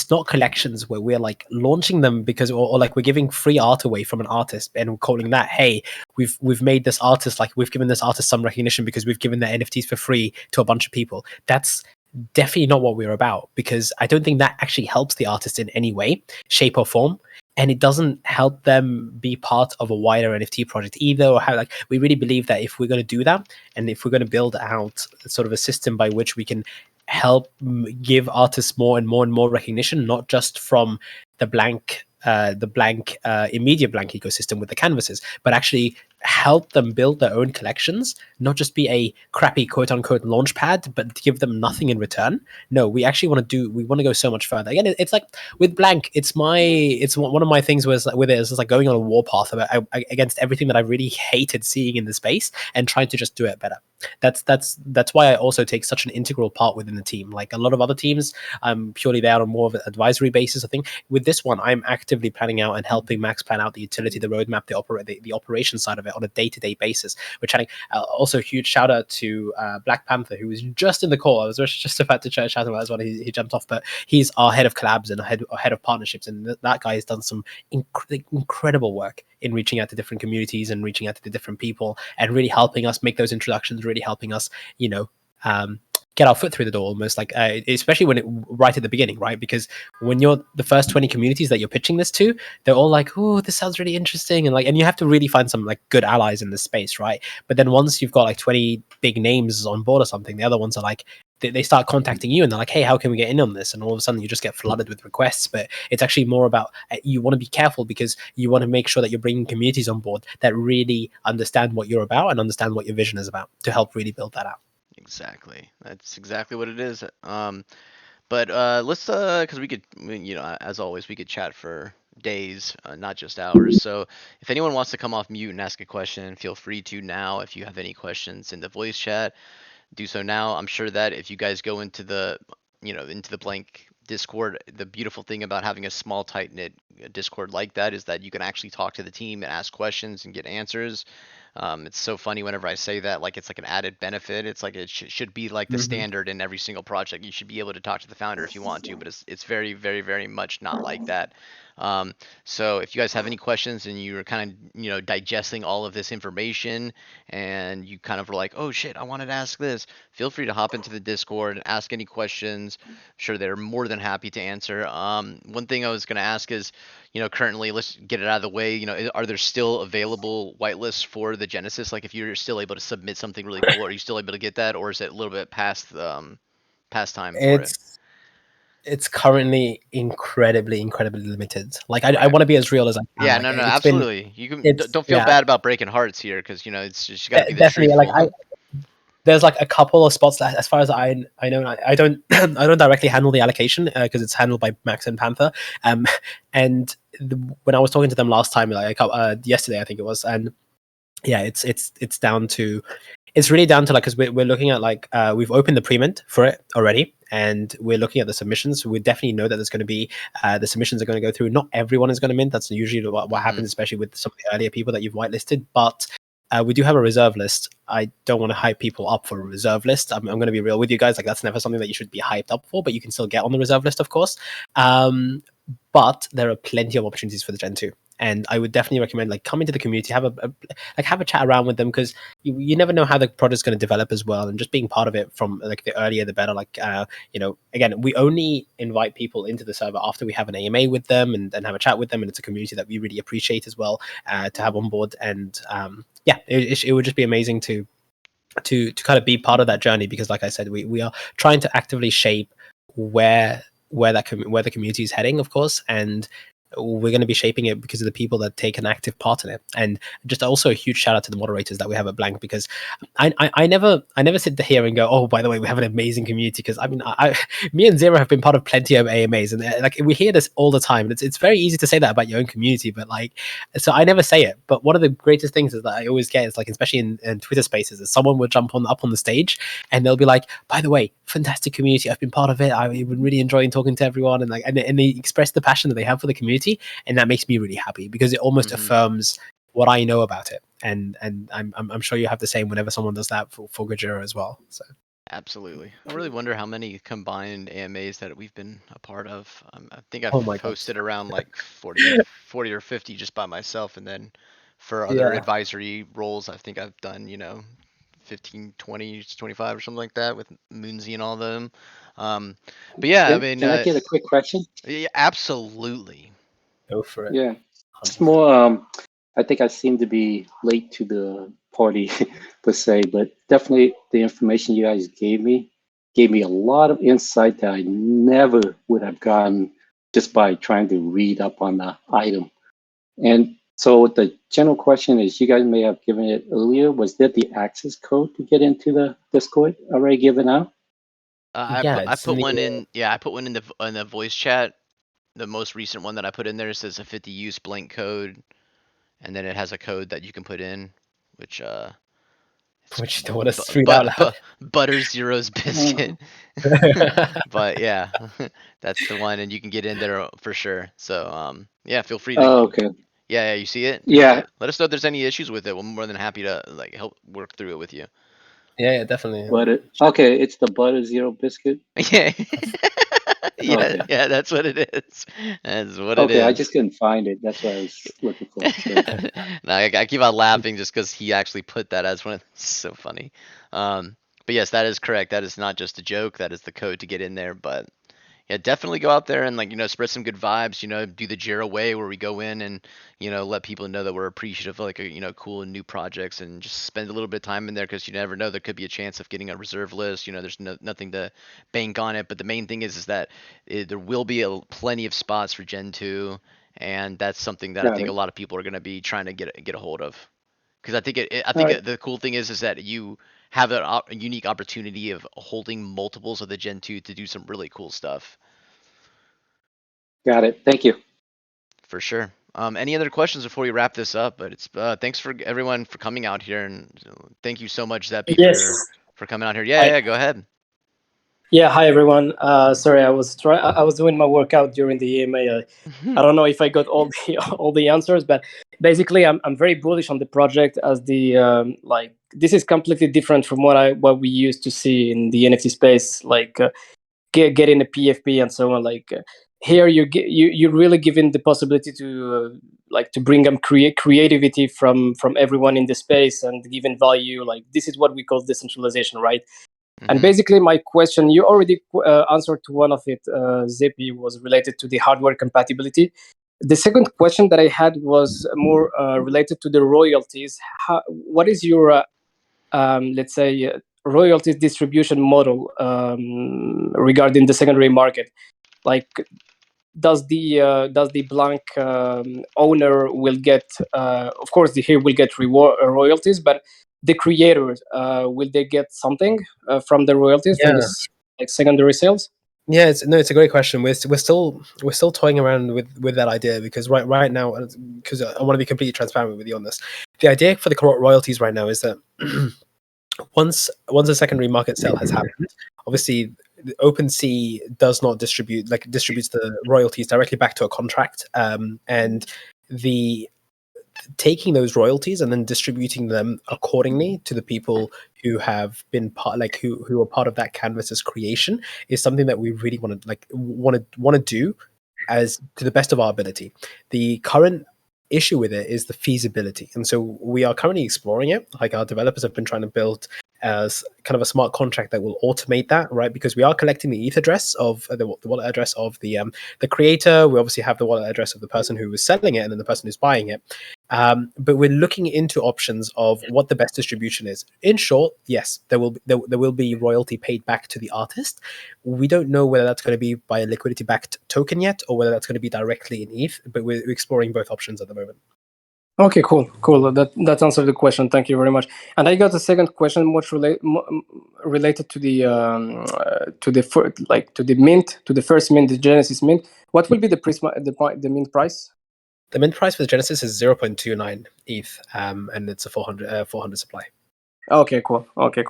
not collections where we're like launching them because, or like we're giving free art away from an artist and we're calling that, hey, we've made this artist, like, we've given this artist some recognition because we've given their NFTs for free to a bunch of people. That's definitely not what we're about, because I don't think that actually helps the artist in any way, shape, or form. And it doesn't help them be part of a wider NFT project either, or how, like, we really believe that if we're going to do that, and if we're going to build out sort of a system by which we can help give artists more and more and more recognition, not just from the blank immediate blank ecosystem with the canvases, but actually help them build their own collections, not just be a crappy quote unquote launch pad, but give them nothing in return. No, we actually want to go so much further. Again, it's like with blank, it's one of my things with it is like going on a warpath against everything that I really hated seeing in the space and trying to just do it better. That's why I also take such an integral part within the team. Like a lot of other teams, I'm purely there on more of an advisory basis. I think with this one, I'm actively planning out and helping Max plan out the utility, the roadmap, the operation side of it on a day-to-day basis. We're chatting. Also, huge shout out to Black Panther, who was just in the call. I was just about to chat about as well. He jumped off, but he's our head of collabs and head of partnerships, and that guy has done some incredible work in reaching out to different communities and reaching out to the different people and really helping us make those introductions, really helping us, get our foot through the door, almost, like, especially when right at the beginning, right? Because when you're the first 20 communities that you're pitching this to, they're all like, oh, this sounds really interesting, and you have to really find some like good allies in this space, right? But then once you've got like 20 big names on board or something, the other ones are like, they start contacting you and they're like, hey, how can we get in on this? And all of a sudden you just get flooded with requests. But it's actually more about, you want to be careful because you want to make sure that you're bringing communities on board that really understand what you're about and understand what your vision is about to help really build that out. Exactly. That's exactly what it is. But let's because we could, as always, we could chat for days, not just hours. So if anyone wants to come off mute and ask a question, feel free to now. If you have any questions in the voice chat, do so now. I'm sure that if you guys go into the blank Discord, the beautiful thing about having a small, tight knit Discord like that is that you can actually talk to the team and ask questions and get answers. It's so funny whenever I say that, like it's like an added benefit. It's like it should be like the standard in every single project. You should be able to talk to the founder if you want to, but it's very, very, very much not like that. So if you guys have any questions and you're kind of digesting all of this information and you kind of were like, oh shit, I wanted to ask this, feel free to hop into the Discord and ask any questions. I'm sure they're more than happy to answer. One thing I was going to ask is, currently, let's get it out of the way. Are there still available whitelists for the Genesis? Like, if you're still able to submit something really cool, are you still able to get that, or is it a little bit past time for it? It's currently incredibly limited. Like, I Okay. want to be as real as I can. Yeah, Like, no, it's been, absolutely. You can it's don't feel yeah, bad about breaking hearts here, because it's just you got to be the definitely. Like, truthful. there's like a couple of spots that, as far as I know, I don't I don't directly handle the allocation because it's handled by Max and Panther. Um, and when I was talking to them last time, like yesterday, I think it was, and yeah, it's down to, it's really down to, like, because we're looking at, like, we've opened the pre-mint for it already, and we're looking at the submissions. We definitely know that there's going to be the submissions are going to go through. Not everyone is going to mint. That's usually what happens, especially with some of the earlier people that you've whitelisted. But we do have a reserve list. I don't want to hype people up for a reserve list. I'm going to be real with you guys. Like, that's never something that you should be hyped up for, but you can still get on the reserve list, of course. But there are plenty of opportunities for the Gen 2. And I would definitely recommend, like, coming to the community, have a chat around with them, because you never know how the project's going to develop as well, and just being part of it from, like, the earlier the better. Like, again, we only invite people into the server after we have an AMA with them and have a chat with them, and it's a community that we really appreciate as well to have on board. And it would just be amazing to kind of be part of that journey, because, like I said, we are trying to actively shape where the community is heading, of course. And we're going to be shaping it because of the people that take an active part in it. And just also a huge shout out to the moderators that we have at Blank, because I never sit here and go, oh, by the way, we have an amazing community. Because I mean, me and Zero have been part of plenty of AMAs, and like we hear this all the time. It's very easy to say that about your own community, but like, so I never say it. But one of the greatest things is that I always get is like, especially in Twitter Spaces, is someone will jump up on the stage and they'll be like, by the way, fantastic community, I've been part of it, I've been really enjoying talking to everyone, and like, and they express the passion that they have for the community, and that makes me really happy because it almost affirms what I know about it, and I'm sure you have the same whenever someone does that for Gojira as well. So Absolutely. I really wonder how many combined AMAs that we've been a part of. I think oh I've my god, hosted around like 40 or 50 just by myself, and then for other yeah, advisory roles, I think I've done, 15, 20, 25 or something like that with Moonsy and all of them. But yeah, I mean, Can I get a quick question? yeah, absolutely. go for it, Yeah, it's 100%. more. I think I seem to be late to the party per se, but definitely the information you guys gave me a lot of insight that I never would have gotten just by trying to read up on the item. And so the general question is, you guys may have given it earlier. Was that the access code to get into the Discord already given out? Yeah, I it's in put the one in. Yeah, I put one in the voice chat. The most recent one that I put in there says a 50 use blank code, and then it has a code that you can put in, which it's which you don't want to read out loud. butter zeros biscuit. Mhm. But yeah, that's the one, and you can get in there for sure. So yeah, feel free to. Oh, okay. Yeah, you see it. Yeah. Let us know if there's any issues with it. We're more than happy to like help work through it with you. Yeah, definitely. Butter. Okay, it's the butter zero biscuit. Yeah. Okay. Yeah, that's what it is. That's what it Okay, I is. just couldn't find it. That's what I was looking for. So, No, I keep on laughing just because he actually put that as one. It's so funny. But yes, that is correct. That is not just a joke. That is the code to get in there. But yeah, definitely go out there and like spread some good vibes. Do the Jira way where we go in and let people know that we're appreciative of like cool and new projects, and just spend a little bit of time in there because you never know, there could be a chance of getting a reserve list. There's nothing to bank on it, but the main thing is that there will be plenty of spots for Gen 2, and that's something that I got think a it. lot of people are going to be trying to get a hold of. Because I All think right. the cool thing is that you have a unique opportunity of holding multiples of the Gen 2 to do some really cool stuff. Got it. Thank you. For sure. Any other questions before we wrap this up? But it's thanks for everyone for coming out here, and thank you so much, Zeppy, Yes. for coming out here. Yeah, Hi. yeah, go ahead. Yeah. Hi, everyone. Sorry, I was doing my workout during the EMA. I don't know if I got all the all the answers, but basically, I'm very bullish on the project as the like this is completely different from what we used to see in the NFT space, like getting a PFP and so on. Like here, you're really given the possibility to like to bring them creativity from everyone in the space and given value. Like this is what we call decentralization, right? And basically, my question, you already answered to one of it, Zippy, was related to the hardware compatibility. The second question that I had was more related to the royalties. What is your, let's say, royalties distribution model regarding the secondary market? Like, does the Blank owner will get, of course, he will get royalties, but the creators will they get something from the royalties from Yeah. this like secondary sales? Yeah, it's a great question. We're still toying around with that idea, because right now, because I want to be completely transparent with you on this. The idea for the royalties right now is that once a secondary market sale has happened, obviously the OpenSea distributes the royalties directly back to a contract, and the taking those royalties and then distributing them accordingly to the people who have been part, like who are part of that canvas's creation, is something that we really want to do as to the best of our ability. The current issue with it is the feasibility, and so we are currently exploring it. Like, our developers have been trying to build as kind of a smart contract that will automate that, right? Because we are collecting the ETH address of the wallet address of the creator. We obviously have the wallet address of the person who was selling it, and then the person who's buying it. But we're looking into options of what the best distribution is. In short, yes, there will be royalty paid back to the artist. We don't know whether that's going to be by a liquidity backed token yet, or whether that's going to be directly in ETH. But we're exploring both options at the moment. Okay, cool. That answered the question. Thank you very much. And I got a second question, much related to the mint, to the first mint, the Genesis mint. What will be the mint price? The mint price for the Genesis is 0.29 ETH, and it's a 400 supply. Okay, cool. Okay,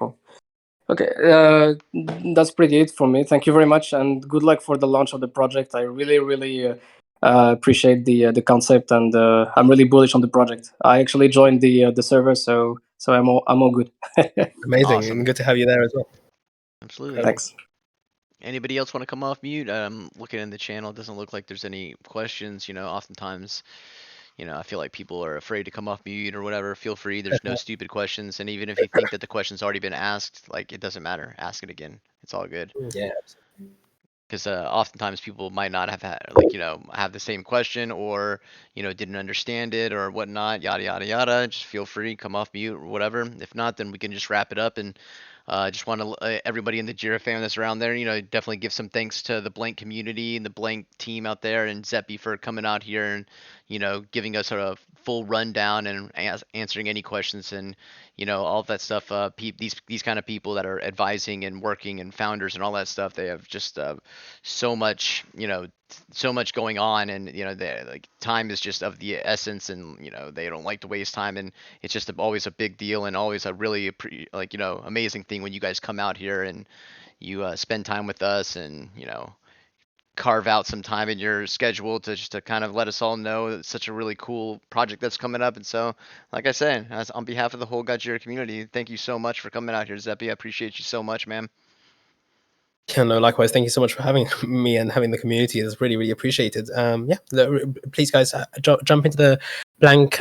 that's pretty it for me. Thank you very much, and good luck for the launch of the project. I really appreciate the concept, and I'm really bullish on the project. I actually joined the server, so I'm all good. Amazing, Awesome. and good to have you there as well. Absolutely. Thanks. Anybody else want to come off mute? Looking in the channel, it doesn't look like there's any questions. Oftentimes, I feel like people are afraid to come off mute or whatever. Feel free. There's no stupid questions, and even if you think that the question's already been asked, like, it doesn't matter. Ask it again. It's all good. Yeah. Because oftentimes people might not have had, have the same question, or didn't understand it or whatnot, yada yada yada. Just feel free, come off mute or whatever. If not, then we can just wrap it up. And just want to everybody in the Jira family that's around there, definitely give some thanks to the Blank community and the Blank team out there, and Zeppy for coming out here and giving us a full rundown and answering any questions, and all of that stuff. These kind of people that are advising and working and founders and all that stuff, they have just so much so much going on, and like time is just of the essence, and they don't like to waste time, and it's just always a big deal, and always a really amazing thing when you guys come out here and you spend time with us, and carve out some time in your schedule to just to kind of let us all know it's such a really cool project that's coming up. And so, like I said, on behalf of the whole Gajira community, thank you so much for coming out here, Zeppy. I appreciate you so much, man. Yeah, no, likewise. Thank you so much for having me and having the community. It's really appreciated. Please, guys, jump into the blank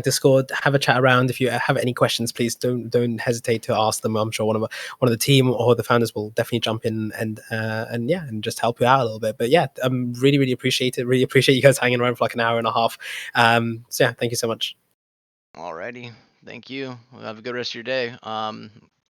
Discord, have a chat around. If you have any questions, please don't hesitate to ask them. I'm sure one of the team or the founders will definitely jump in and just help you out a little bit. But yeah, really appreciate it. Really appreciate you guys hanging around for like an hour and a half. So yeah, thank you so much. Alrighty. Thank you. Well, have a good rest of your day.